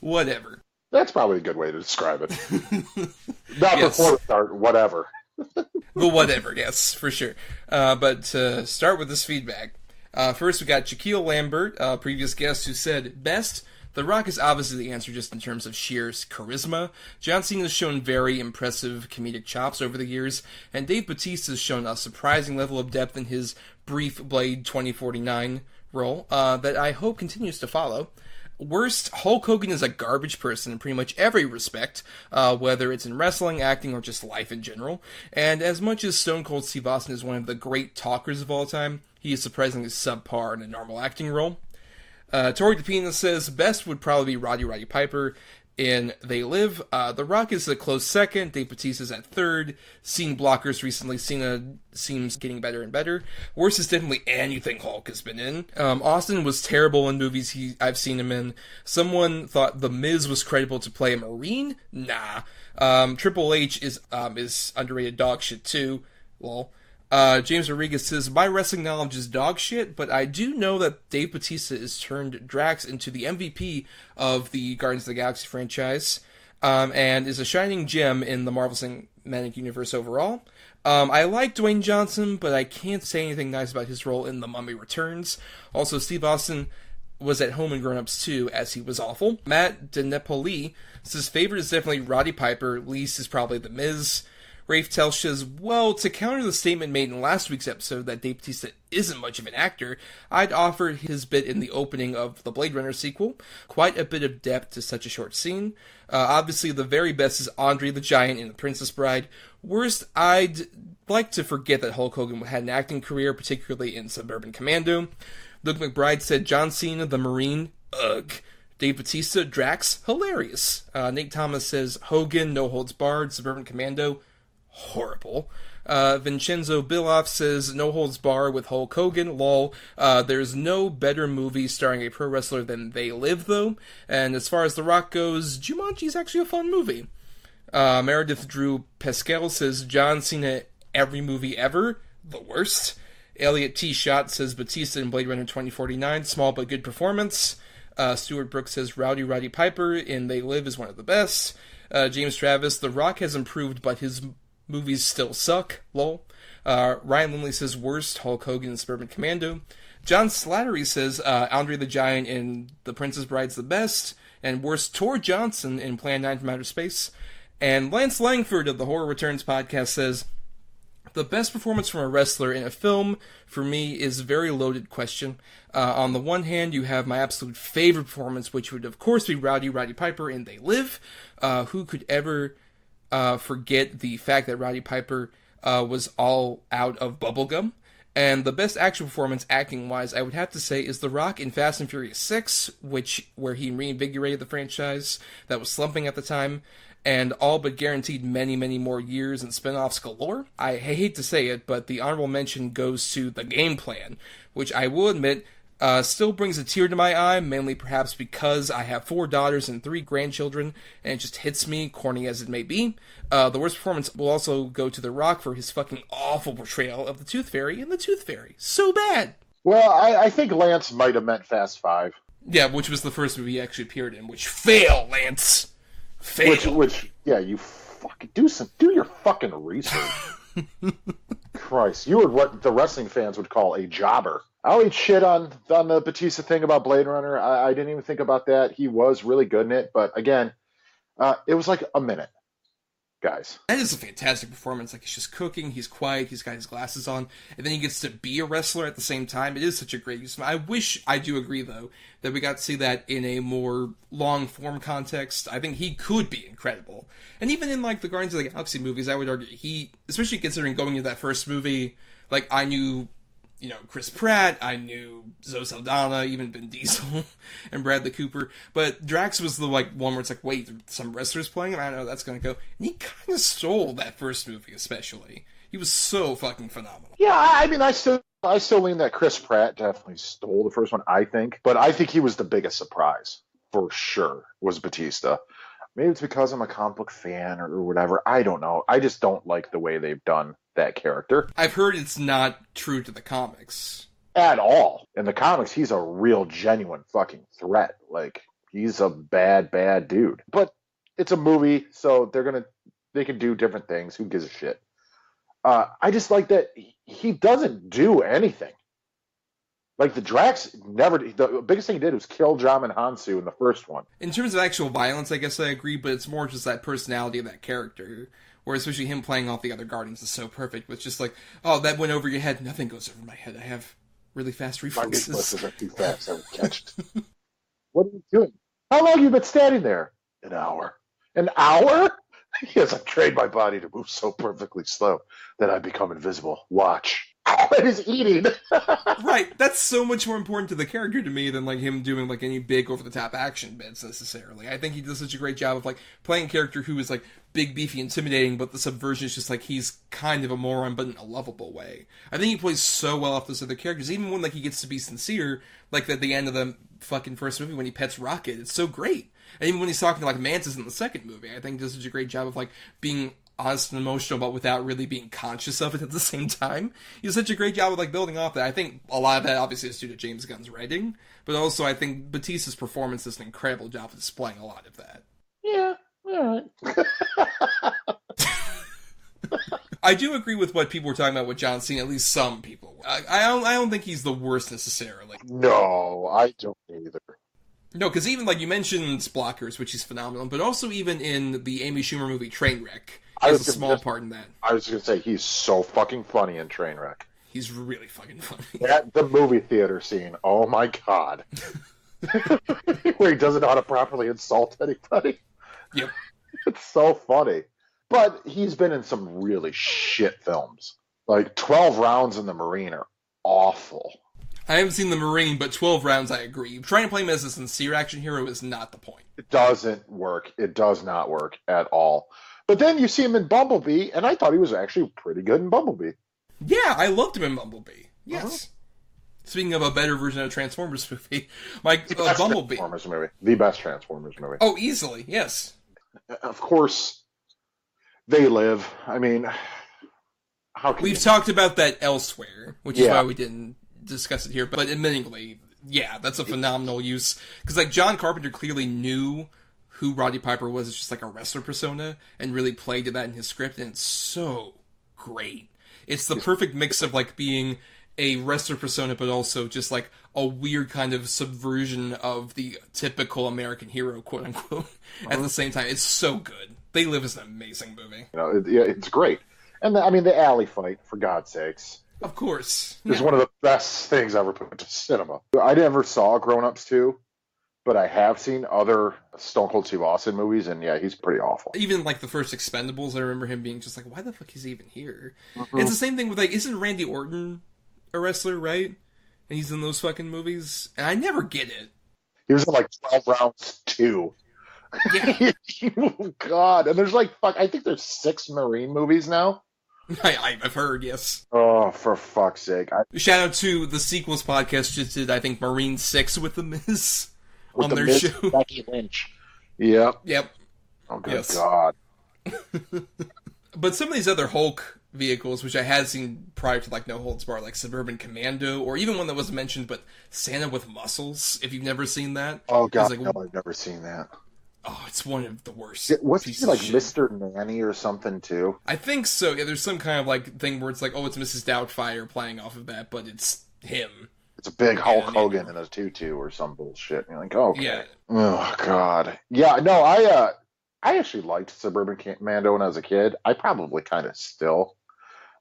Whatever. That's probably a good way to describe it. Not performance art, whatever. The whatever, yes, for sure. But to start with this feedback, first we got Shaquille Lambert, previous guest, who said, best, The Rock is obviously the answer just in terms of sheer charisma. John Cena has shown very impressive comedic chops over the years, and Dave Bautista has shown a surprising level of depth in his brief Blade 2049 role that I hope continues to follow. Worst, Hulk Hogan is a garbage person in pretty much every respect, whether it's in wrestling, acting, or just life in general. And as much as Stone Cold Steve Austin is one of the great talkers of all time, he is surprisingly subpar in a normal acting role. Tori DePina says, best would probably be Roddy Piper in They Live. The Rock is a close second. Dave Bautista's at third. Seeing blockers recently, Cena seems getting better and better. Worst is definitely anything Hulk has been in. Austin was terrible in movies I've seen him in. Someone thought The Miz was credible to play a Marine? Nah. Triple H is underrated dog shit too. Lol. James Rodriguez says, my wrestling knowledge is dog shit, but I do know that Dave Bautista has turned Drax into the MVP of the Guardians of the Galaxy franchise, and is a shining gem in the Marvel Cinematic Universe overall. I like Dwayne Johnson, but I can't say anything nice about his role in The Mummy Returns. Also, Steve Austin was at home in Grown Ups 2, as he was awful. Matt DeNapoli says, favorite is definitely Roddy Piper, least is probably The Miz. Rafe Telsh says, well, to counter the statement made in last week's episode that Dave Bautista isn't much of an actor, I'd offer his bit in the opening of the Blade Runner sequel. Quite a bit of depth to such a short scene. Obviously, the very best is Andre the Giant in The Princess Bride. Worst, I'd like to forget that Hulk Hogan had an acting career, particularly in Suburban Commando. Luke McBride said, John Cena, the Marine, ugh. Dave Bautista, Drax, hilarious. Nate Thomas says, Hogan, No Holds Barred, Suburban Commando, horrible. Vincenzo Biloff says, No Holds Barred with Hulk Hogan, lol. There's no better movie starring a pro wrestler than They Live, though. And as far as The Rock goes, Jumanji's actually a fun movie. Meredith Drew Pascal says, John Cena, every movie ever, the worst. Elliot T. Schott says, Batista in Blade Runner 2049, small but good performance. Stuart Brooks says, Roddy Piper in They Live is one of the best. James Travis, The Rock has improved, but his movies still suck, lol. Ryan Lindley says, worst, Hulk Hogan in Suburban Commando. John Slattery says, Andre the Giant in The Princess Bride's the best, and worst, Tor Johnson in Plan 9 from Outer Space. And Lance Langford of the Horror Returns podcast says, the best performance from a wrestler in a film, for me, is a very loaded question. On the one hand, you have my absolute favorite performance, which would, of course, be Roddy Piper in They Live. Who could ever forget the fact that Roddy Piper was all out of bubblegum? And the best action performance, acting-wise, I would have to say, is The Rock in Fast and Furious 6, where he reinvigorated the franchise that was slumping at the time, and all but guaranteed many, many more years and spin-offs galore. I hate to say it, but the honorable mention goes to The Game Plan, which I will admit still brings a tear to my eye, mainly perhaps because I have 4 daughters and 3 grandchildren, and it just hits me, corny as it may be. The worst performance will also go to The Rock for his fucking awful portrayal of the Tooth Fairy in The Tooth Fairy. So bad! Well, I think Lance might have meant Fast 5. Yeah, which was the first movie he actually appeared in, which fail, Lance! Fail. Which, yeah, you fucking do your fucking research. Christ, you were what the wrestling fans would call a jobber. I'll eat shit on the Batista thing about Blade Runner. I didn't even think about that. He was really good in it, but again, it was like a minute, guys. That is a fantastic performance. Like, he's just cooking, he's quiet, he's got his glasses on, and then he gets to be a wrestler at the same time. It is such a great use. I do agree, though, that we got to see that in a more long-form context. I think he could be incredible. And even in, like, the Guardians of the Galaxy movies, I would argue especially considering going into that first movie, like, I knew, Chris Pratt, I knew Zoe Saldana, even Vin Diesel, and Bradley Cooper, but Drax was the, one where it's like, wait, some wrestlers playing him? I don't know how that's gonna go. And he kind of stole that first movie, especially. He was so fucking phenomenal. Yeah, I mean, I still lean that Chris Pratt definitely stole the first one, I think, but I think he was the biggest surprise, for sure, was Batista. Maybe it's because I'm a comic book fan or whatever. I don't know. I just don't like the way they've done that character. I've heard it's not true to the comics. At all. In the comics, he's a real, genuine fucking threat. Like, he's a bad, bad dude. But it's a movie, so they can do different things. Who gives a shit? I just like that he doesn't do anything. Like, the biggest thing he did was kill Drammen Hansu in the first one. In terms of actual violence, I guess I agree, but it's more just that personality of that character, where especially him playing off the other Guardians is so perfect. It's just like, oh, that went over your head. Nothing goes over my head. I have really fast reflexes. My reflexes are too fast. I would catch it. What are you doing? How long have you been standing there? An hour. An hour? Yes, I've trained my body to move so perfectly slow that I become invisible. Watch. That is eating. Right. That's so much more important to the character to me than him doing any big over the top action bits necessarily. I think he does such a great job of playing a character who is big, beefy, intimidating, but the subversion is just he's kind of a moron, but in a lovable way. I think he plays so well off those other characters, even when he gets to be sincere, at the end of the fucking first movie when he pets Rocket. It's so great. And even when he's talking to Mantis in the second movie, I think he does such a great job of being honest and emotional, but without really being conscious of it at the same time. He does such a great job of like building off that. I think a lot of that obviously is due to James Gunn's writing, but also I think Batista's performance does an incredible job of displaying a lot of that. Yeah, all right. I do agree with what people were talking about with John Cena, at least some people. I don't think he's the worst necessarily. No, I don't either. No, because even, like, you mentioned Blockers, which is phenomenal, but also even in the Amy Schumer movie Trainwreck, he has a small part in that. I was going to say, he's so fucking funny in Trainwreck. He's really fucking funny. The movie theater scene, oh my god. Where he doesn't know how to properly insult anybody. Yep. It's so funny. But he's been in some really shit films. Like, 12 Rounds in the Marine are awful. I haven't seen The Marine, but 12 Rounds, I agree. Trying to play him as a sincere action hero is not the point. It doesn't work. It does not work at all. But then you see him in Bumblebee, and I thought he was actually pretty good in Bumblebee. Yeah, I loved him in Bumblebee. Yes. Speaking of a better version of a Transformers movie, like Bumblebee. Transformers movie. The best Transformers movie. Oh, easily, yes. Of course, they live. I mean, how can We've talked about that elsewhere, which is why we didn't discuss it here, but admittingly, yeah, that's a phenomenal use. Because, like, John Carpenter clearly knew who Roddy Piper was as just, like, a wrestler persona, and really played to that in his script, and it's so great. It's the perfect mix of, like, being a wrestler persona, but also just, like, a weird kind of subversion of the typical American hero, quote-unquote, at the same time. It's so good. They Live is an amazing movie. You know, it's great. And, the alley fight, for God's sakes. Of course. It's one of the best things ever put to cinema. I never saw Grown Ups 2, but I have seen other Stone Cold Steve Austin movies, and yeah, he's pretty awful. Even, like, the first Expendables, I remember him being just like, why the fuck is he even here? It's the same thing with, like, isn't Randy Orton a wrestler, right? And he's in those fucking movies? And I never get it. He was in, like, 12 Rounds 2. Yeah. Oh, God. And there's, like, I think there's 6 Marine movies now. I've heard, yes. Oh, for fuck's sake. Shout out to the Sequels podcast, just did, I think, Marine 6 with The Miz on their Miz, show. Becky Lynch. Yep. Oh, good God. But some of these other Hulk vehicles, which I had seen prior to, like, No Holds Barred, like Suburban Commando, or even one that wasn't mentioned, but Santa with Muscles, if you've never seen that. Oh, God, like, no, I've never seen that. Oh, it's one of the worst. Wasn't he like Mr. Nanny or something too? I think so. Yeah, there's some kind of like thing where it's like, oh, it's Mrs. Doubtfire playing off of that, but it's him. It's a big Hulk Hogan in a tutu or some bullshit. And you're like, oh, okay. Yeah. Oh God. Yeah. No, I actually liked Suburban Commando when I was a kid. I probably kind of still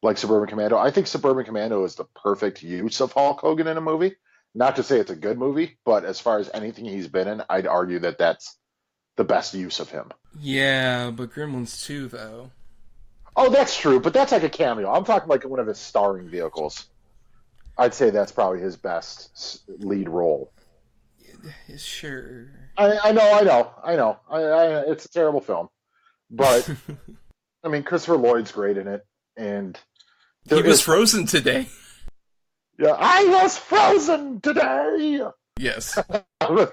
like Suburban Commando. I think Suburban Commando is the perfect use of Hulk Hogan in a movie. Not to say it's a good movie, but as far as anything he's been in, I'd argue that that's the best use of him. Yeah, but Gremlins 2, though. Oh, that's true, but that's like a cameo. I'm talking like one of his starring vehicles. I'd say that's probably his best lead role. Sure. I know. It's a terrible film. But, I mean, Christopher Lloyd's great in it. And he was frozen today. Yeah, I was frozen today! Yes.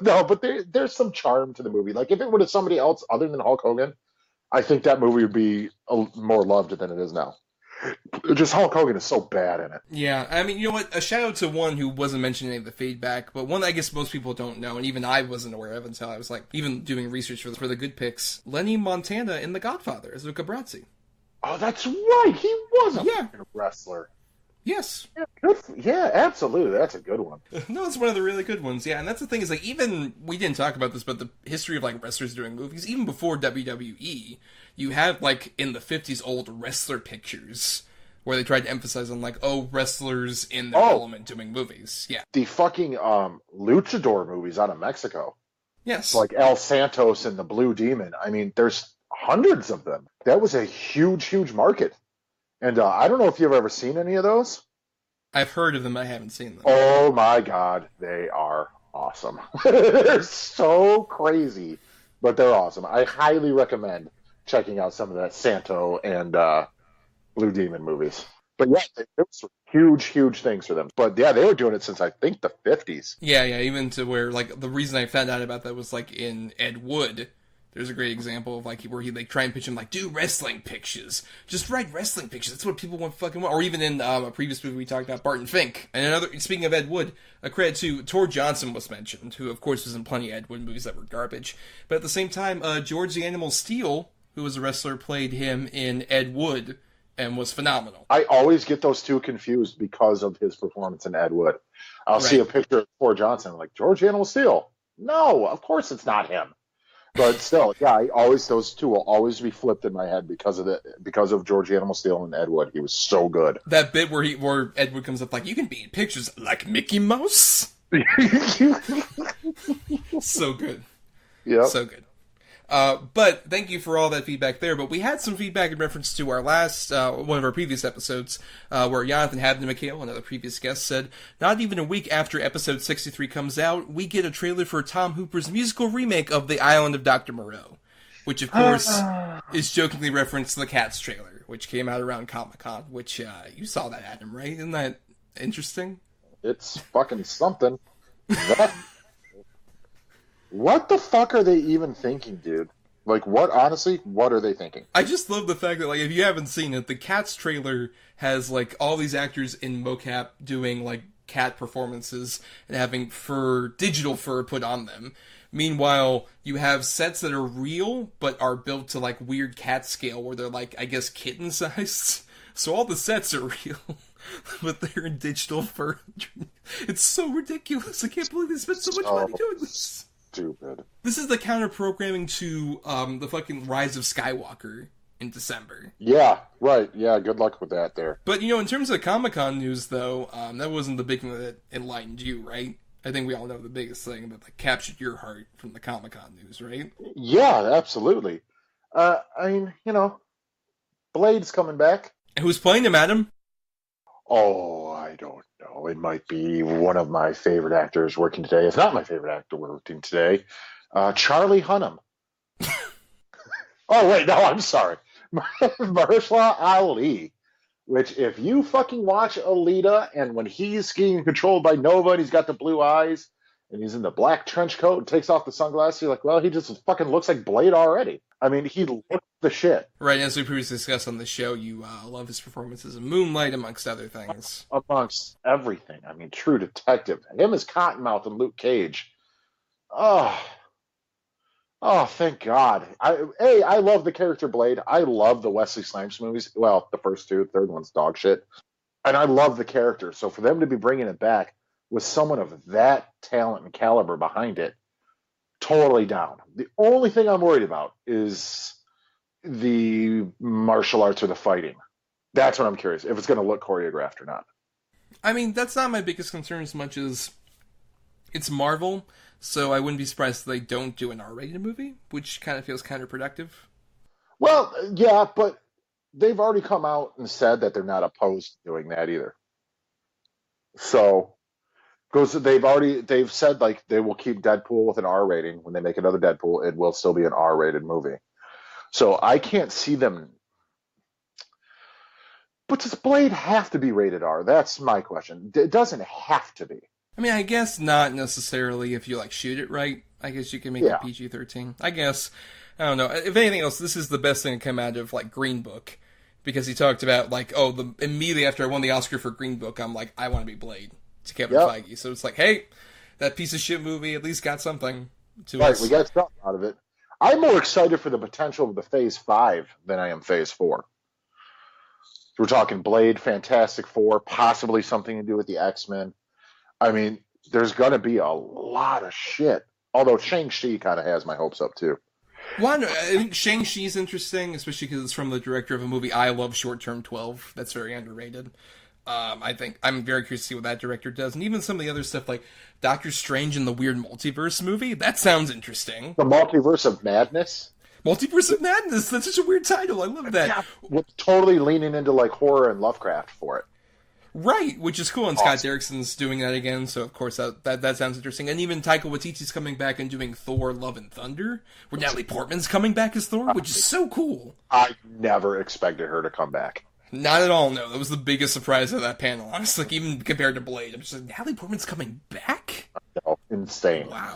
No, but there's some charm to the movie. Like, if it were somebody else other than Hulk Hogan, I think that movie would be more loved than it is now. Just Hulk Hogan is so bad in it. Yeah, I mean, you know what? A shout out to one who wasn't mentioning any of the feedback, but one that I guess most people don't know, and even I wasn't aware of until I was, like, even doing research for the good picks. Lenny Montana in The Godfather as Luca Brasi. Oh, that's right! He was a wrestler. Yes. Yeah, absolutely. That's a good one. No, it's one of the really good ones. Yeah, and that's the thing is, like, even, we didn't talk about this, but the history of, like, wrestlers doing movies, even before WWE, you have, like, in the 50s, old wrestler pictures where they tried to emphasize on, like, oh, wrestlers in their element doing movies. Yeah. The fucking luchador movies out of Mexico. Yes. Like El Santos and the Blue Demon. I mean, there's hundreds of them. That was a huge, huge market. And I don't know if you've ever seen any of those. I've heard of them, I haven't seen them. Oh my God, they are awesome. They're so crazy, but they're awesome. I highly recommend checking out some of that Santo and Blue Demon movies. But yeah, it was huge, huge things for them. But yeah, they were doing it since I think the 50s. Yeah, even to where, like, the reason I found out about that was, like, in Ed Wood, There's a great example of like where he like try and pitch him like, do wrestling pictures, just write wrestling pictures. That's what people want fucking want. Or even in a previous movie we talked about, Barton Fink. And another, speaking of Ed Wood, a credit to Tor Johnson was mentioned, who of course was in plenty of Ed Wood movies that were garbage. But at the same time, George the Animal Steel, who was a wrestler, played him in Ed Wood and was phenomenal. I always get those two confused because of his performance in Ed Wood. I'll see a picture of Tor Johnson, like, George Animal Steel. No, of course it's not him. But still, yeah, those two will always be flipped in my head because of George Animal Steel and Ed Wood. He was so good. That bit where Ed Wood comes up like, you can be in pictures like Mickey Mouse. So good. Yeah. So good. But thank you for all that feedback there. But we had some feedback in reference to our last, one of our previous episodes, where Jonathan Habden McHale, another previous guest, said, not even a week after episode 63 comes out, we get a trailer for Tom Hooper's musical remake of The Island of Dr. Moreau, which of course is jokingly referenced to the Cats trailer, which came out around Comic-Con, which, you saw that, Adam, right? Isn't that interesting? It's fucking something. What the fuck are they even thinking, dude? Like, honestly, what are they thinking? I just love the fact that, like, if you haven't seen it, the Cats trailer has, like, all these actors in mocap doing, like, cat performances and having digital fur put on them. Meanwhile, you have sets that are real, but are built to, like, weird cat scale, where they're, like, I guess kitten-sized. So all the sets are real, but they're in digital fur. It's so ridiculous. I can't believe they spent so much money doing this. Stupid. This is the counter-programming to the fucking Rise of Skywalker in December. Yeah, right. Yeah, good luck with that there. But, in terms of Comic-Con news, though, that wasn't the big thing that enlightened you, right? I think we all know the biggest thing that like, captured your heart from the Comic-Con news, right? Yeah, absolutely. I mean, Blade's coming back. Who's playing him, Adam? Oh, I don't know. It might be one of my favorite actors working today. If not my favorite actor working today, Charlie Hunnam. Oh, wait, no, I'm sorry. Mahershala Ali. Which, if you fucking watch Alita, and when he's being controlled by Nova, and he's got the blue eyes, and he's in the black trench coat and takes off the sunglasses, you're like, well, he just fucking looks like Blade already. I mean, he looks the shit. Right, as we previously discussed on the show, you love his performances in Moonlight, amongst other things. Amongst everything. I mean, True Detective. Him as Cottonmouth and Luke Cage. Oh, thank God. I love the character Blade. I love the Wesley Snipes movies. Well, the first two, the third one's dog shit. And I love the character. So for them to be bringing it back with someone of that talent and caliber behind it, totally down. The only thing I'm worried about is the martial arts or the fighting. That's what I'm curious, if it's going to look choreographed or not. I mean, that's not my biggest concern as much as it's Marvel, so I wouldn't be surprised if they don't do an R-rated movie, which kind of feels counterproductive. Well, yeah, but they've already come out and said that they're not opposed to doing that either. So, because they've said like they will keep Deadpool with an R rating. When they make another Deadpool, it will still be an R-rated movie. So I can't see them. But does Blade have to be rated R? That's my question. It doesn't have to be. I mean, I guess not necessarily if you, like, shoot it right. I guess you can make it PG-13. I guess. I don't know. If anything else, this is the best thing to come out of, like, Green Book. Because he talked about, like, immediately after I won the Oscar for Green Book, I'm like, I want to be Blade. To Kevin Feige. So it's like, hey, that piece of shit movie at least got something to us. Right, we got something out of it. I'm more excited for the potential of the Phase 5 than I am Phase 4. We're talking Blade, Fantastic Four, possibly something to do with the X-Men. I mean, there's going to be a lot of shit. Although Shang-Chi kind of has my hopes up, too. One, I think Shang-Chi's interesting, especially because it's from the director of a movie I love, Short Term 12. That's very underrated. I think I'm very curious to see what that director does. And even some of the other stuff, like Doctor Strange and the Weird Multiverse movie, that sounds interesting. The Multiverse of Madness? Multiverse of Madness, that's such a weird title. I love that. Yeah, we're totally leaning into like horror and Lovecraft for it. Right, which is cool, and Scott Derrickson's doing that again, so of course that sounds interesting. And even Taika Waititi's coming back and doing Thor: Love and Thunder, where Natalie Portman's coming back as Thor, which is so cool. I never expected her to come back. Not at all, no. That was the biggest surprise of that panel. Honestly, like, even compared to Blade, I'm just like, Natalie Portman's coming back? No, insane. Wow.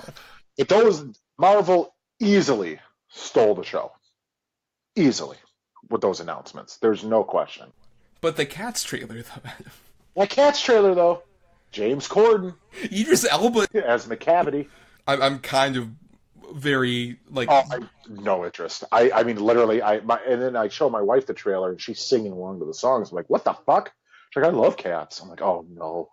If those Marvel easily stole the show easily with those announcements. There's no question. But the Cats trailer, though, Adam. That Cats trailer, though, James Corden Idris Elba as McCavity. I'm kind of very like. Oh, no interest. I mean, literally, and then I show my wife the trailer, and she's singing along to the songs. I'm like, what the fuck? She's like, I love Cats. I'm like, oh no.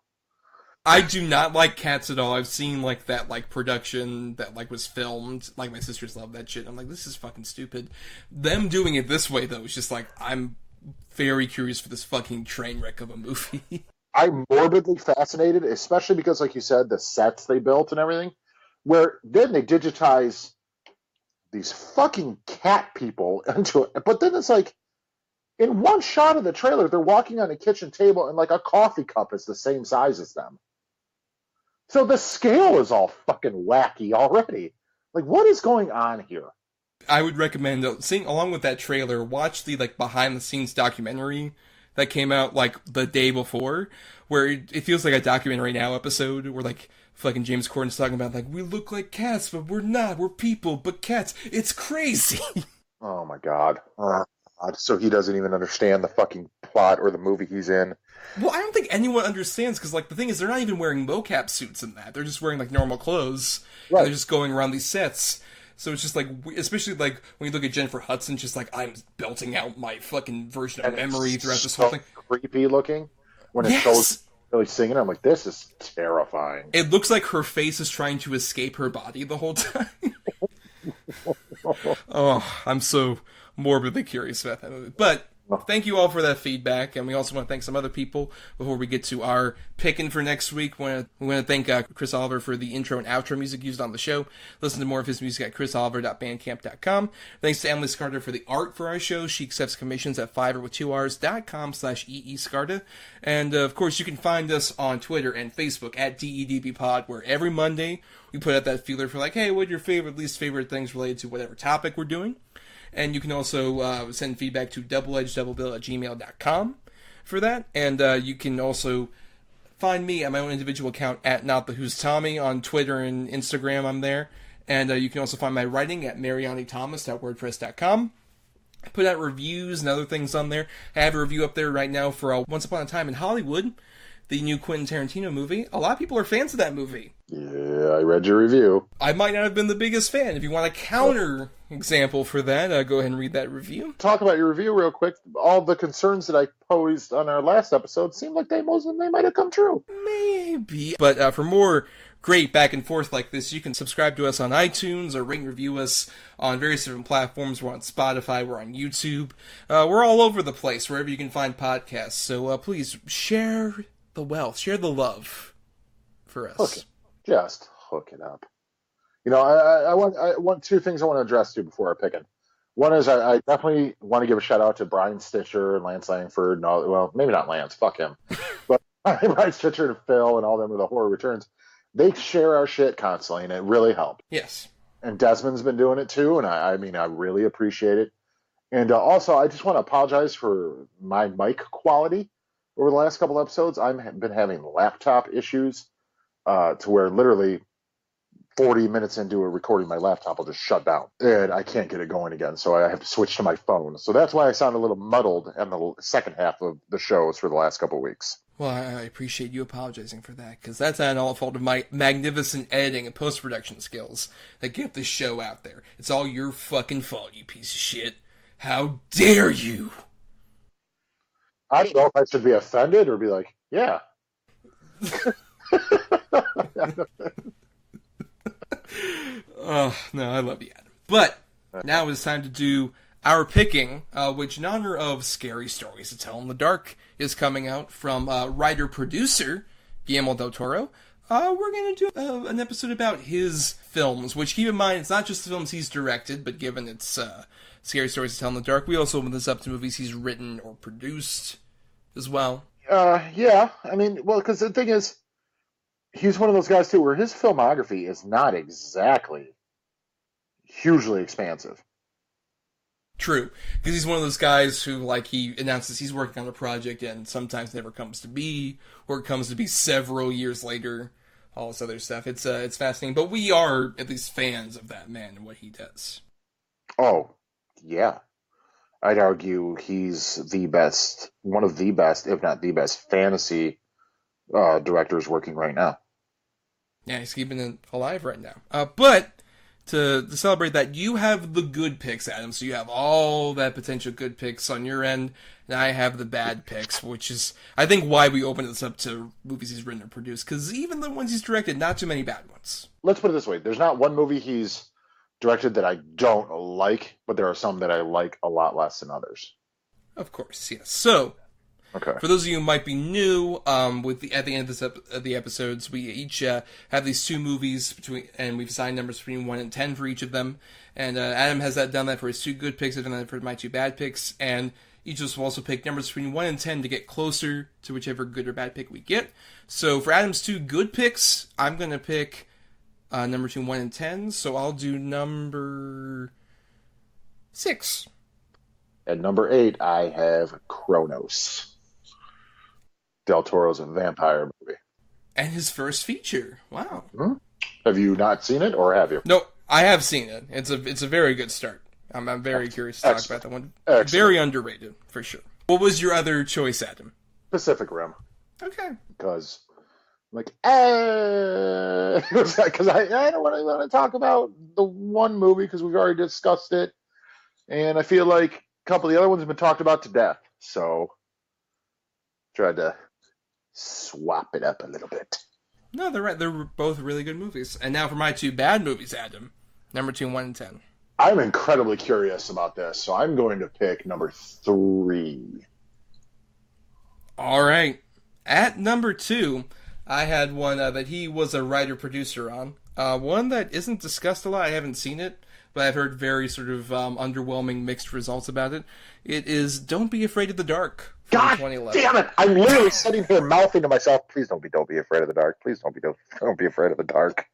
I do not like Cats at all. I've seen like that like production that like was filmed. Like my sisters love that shit. I'm like, this is fucking stupid. Them doing it this way though is just like I'm very curious for this fucking train wreck of a movie. I'm morbidly fascinated, especially because, like you said, the sets they built and everything. Where then they digitize these fucking cat people into it, but then it's like in one shot of the trailer, they're walking on a kitchen table and like a coffee cup is the same size as them. So the scale is all fucking wacky already. Like, what is going on here? I would recommend seeing along with that trailer, watch the like behind the scenes documentary that came out like the day before, where it feels like a Documentary Now episode where like fucking James Corden's talking about like we look like cats, but we're not. We're people, but cats. It's crazy. Oh my god. So he doesn't even understand the fucking plot or the movie he's in. Well, I don't think anyone understands, because, like, the thing is, they're not even wearing mocap suits in that. They're just wearing, like, normal clothes. Right. And they're just going around these sets. So it's just, like, especially, like, when you look at Jennifer Hudson, just, like, I'm belting out my fucking version of memory throughout this whole thing. Creepy looking. When it shows really singing, I'm like, this is terrifying. It looks like her face is trying to escape her body the whole time. Oh, I'm so morbidly curious about that movie. But thank you all for that feedback, and we also want to thank some other people before we get to our picking for next week. We want to thank Chris Oliver for the intro and outro music used on the show. Listen to more of his music at chrisoliver.bandcamp.com. Thanks to Emily Scarta for the art for our show. She accepts commissions at fiverr.com/EEScarta. And, of course, you can find us on Twitter and Facebook at DEDBpod, where every Monday we put out that feeler for, like, hey, what are your favorite, least favorite things related to whatever topic we're doing. And you can also send feedback to doubleedgeddoublebill@gmail.com for that. And you can also find me at my own individual account at NotTheWho'sTommy on Twitter and Instagram. I'm there. And you can also find my writing at marianithomas.wordpress.com. I put out reviews and other things on there. I have a review up there right now for Once Upon a Time in Hollywood, the new Quentin Tarantino movie. A lot of people are fans of that movie. Yeah, I read your review. I might not have been the biggest fan. If you want a counter example for that, go ahead and read that review. Talk about your review real quick. All the concerns that I posed on our last episode seem like most of them might have come true. Maybe. But for more great back and forth like this, you can subscribe to us on iTunes or rate and review us on various different platforms. We're on Spotify, we're on YouTube. We're all over the place, wherever you can find podcasts. So please share the wealth, share the love for us. Just hook it up. You know, I want two things I want to address too before I pick it. One is I definitely want to give a shout out to Brian Stitcher and Lance Langford. And all, well, maybe not Lance, fuck him. But Brian Stitcher and Phil and all them with the Horror Returns. They share our shit constantly, and it really helped. Yes. And Desmond's been doing it too, and I mean, I really appreciate it. And also, I just want to apologize for my mic quality over the last couple episodes. I've been having laptop issues to where literally 40 minutes into a recording, my laptop will just shut down, and I can't get it going again, so I have to switch to my phone. So that's why I sound a little muddled in the second half of the shows for the last couple of weeks. Well, I appreciate you apologizing for that, because that's not all fault of my magnificent editing and post-production skills that get this show out there. It's all your fucking fault, you piece of shit. How dare you? I don't know if I should be offended or be like, yeah. Oh, no, I love you, Adam. But now it's time to do our picking, which in honor of Scary Stories to Tell in the Dark is coming out from writer-producer Guillermo del Toro. We're going to do an episode about his films, which, keep in mind, it's not just the films he's directed, but given it's Scary Stories to Tell in the Dark, we also open this up to movies he's written or produced as well. Yeah, I mean, well, because the thing is, he's one of those guys, too, where his filmography is not exactly hugely expansive. True, because he's one of those guys who, like, he announces he's working on a project and sometimes never comes to be, or it comes to be several years later, all this other stuff. It's fascinating, but we are at least fans of that man and what he does. Oh, yeah. I'd argue he's the best, one of the best, if not the best, fantasy directors working right now. Yeah, he's keeping it alive right now. But to celebrate that, you have the good picks, Adam. So you have all that potential good picks on your end, and I have the bad picks, which is, I think, why we opened this up to movies he's written or produced, because even the ones he's directed, not too many bad ones. Let's put it this way. There's not one movie he's directed that I don't like, but there are some that I like a lot less than others. Of course, yes. So, Okay. for those of you who might be new, at the end of the episodes, we each have these two movies and we've assigned numbers between 1 and 10 for each of them. And Adam has done that for his two good picks. I've done that for my two bad picks. And each of us will also pick numbers between 1 and 10 to get closer to whichever good or bad pick we get. So for Adam's two good picks, I'm going to pick number between 1 and 10. So I'll do number 6. At number 8, I have Kronos. Del Toro's vampire movie. And his first feature. Wow. Have you not seen it, or have you? No, I have seen it. It's a very good start. I'm very curious to talk about that one. Excellent. Very underrated, for sure. What was your other choice, Adam? Pacific Rim. Okay. Because, because I don't want to talk about the one movie because we've already discussed it, and I feel like a couple of the other ones have been talked about to death. So, tried to swap it up a little bit. No, they're right. They're both really good movies. And now for my two bad movies, Adam. Number 2, 1, and 10. I'm incredibly curious about this, so I'm going to pick number 3. All right. At number 2, I had one that he was a writer-producer on. One that isn't discussed a lot. I haven't seen it, but I've heard very sort of underwhelming mixed results about it. It is Don't Be Afraid of the Dark from God 2011. damn it! I'm literally sitting here mouthing to myself, please don't be afraid of the dark. Please don't be afraid of the dark.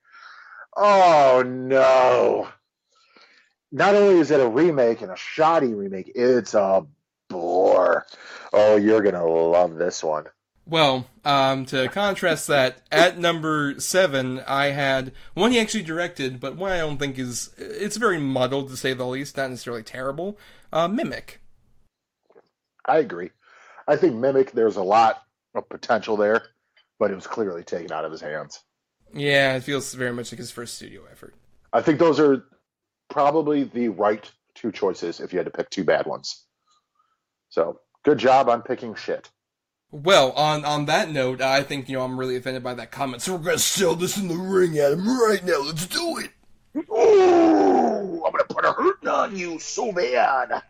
Oh no. Not only is it a remake and a shoddy remake, it's a bore. Oh, you're gonna love this one. Well, to contrast that, at number 7, I had one he actually directed, but one I don't think it's very muddled, to say the least, not necessarily terrible, Mimic. I agree. I think Mimic, there's a lot of potential there, but it was clearly taken out of his hands. Yeah, it feels very much like his first studio effort. I think those are probably the right two choices if you had to pick two bad ones. So, good job on picking shit. Well, on that note, I think, I'm really offended by that comment, so we're going to sell this in the ring, Adam, right now. Let's do it! Ooh, I'm going to put a hurting on you so bad.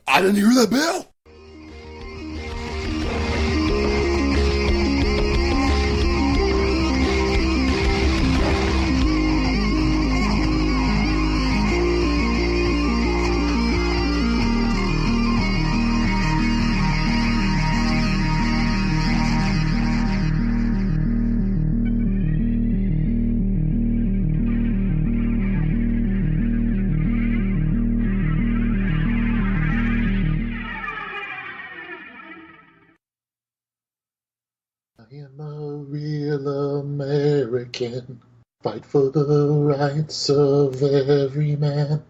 I didn't hear that bell! I am a real American. Fight for the rights of every man.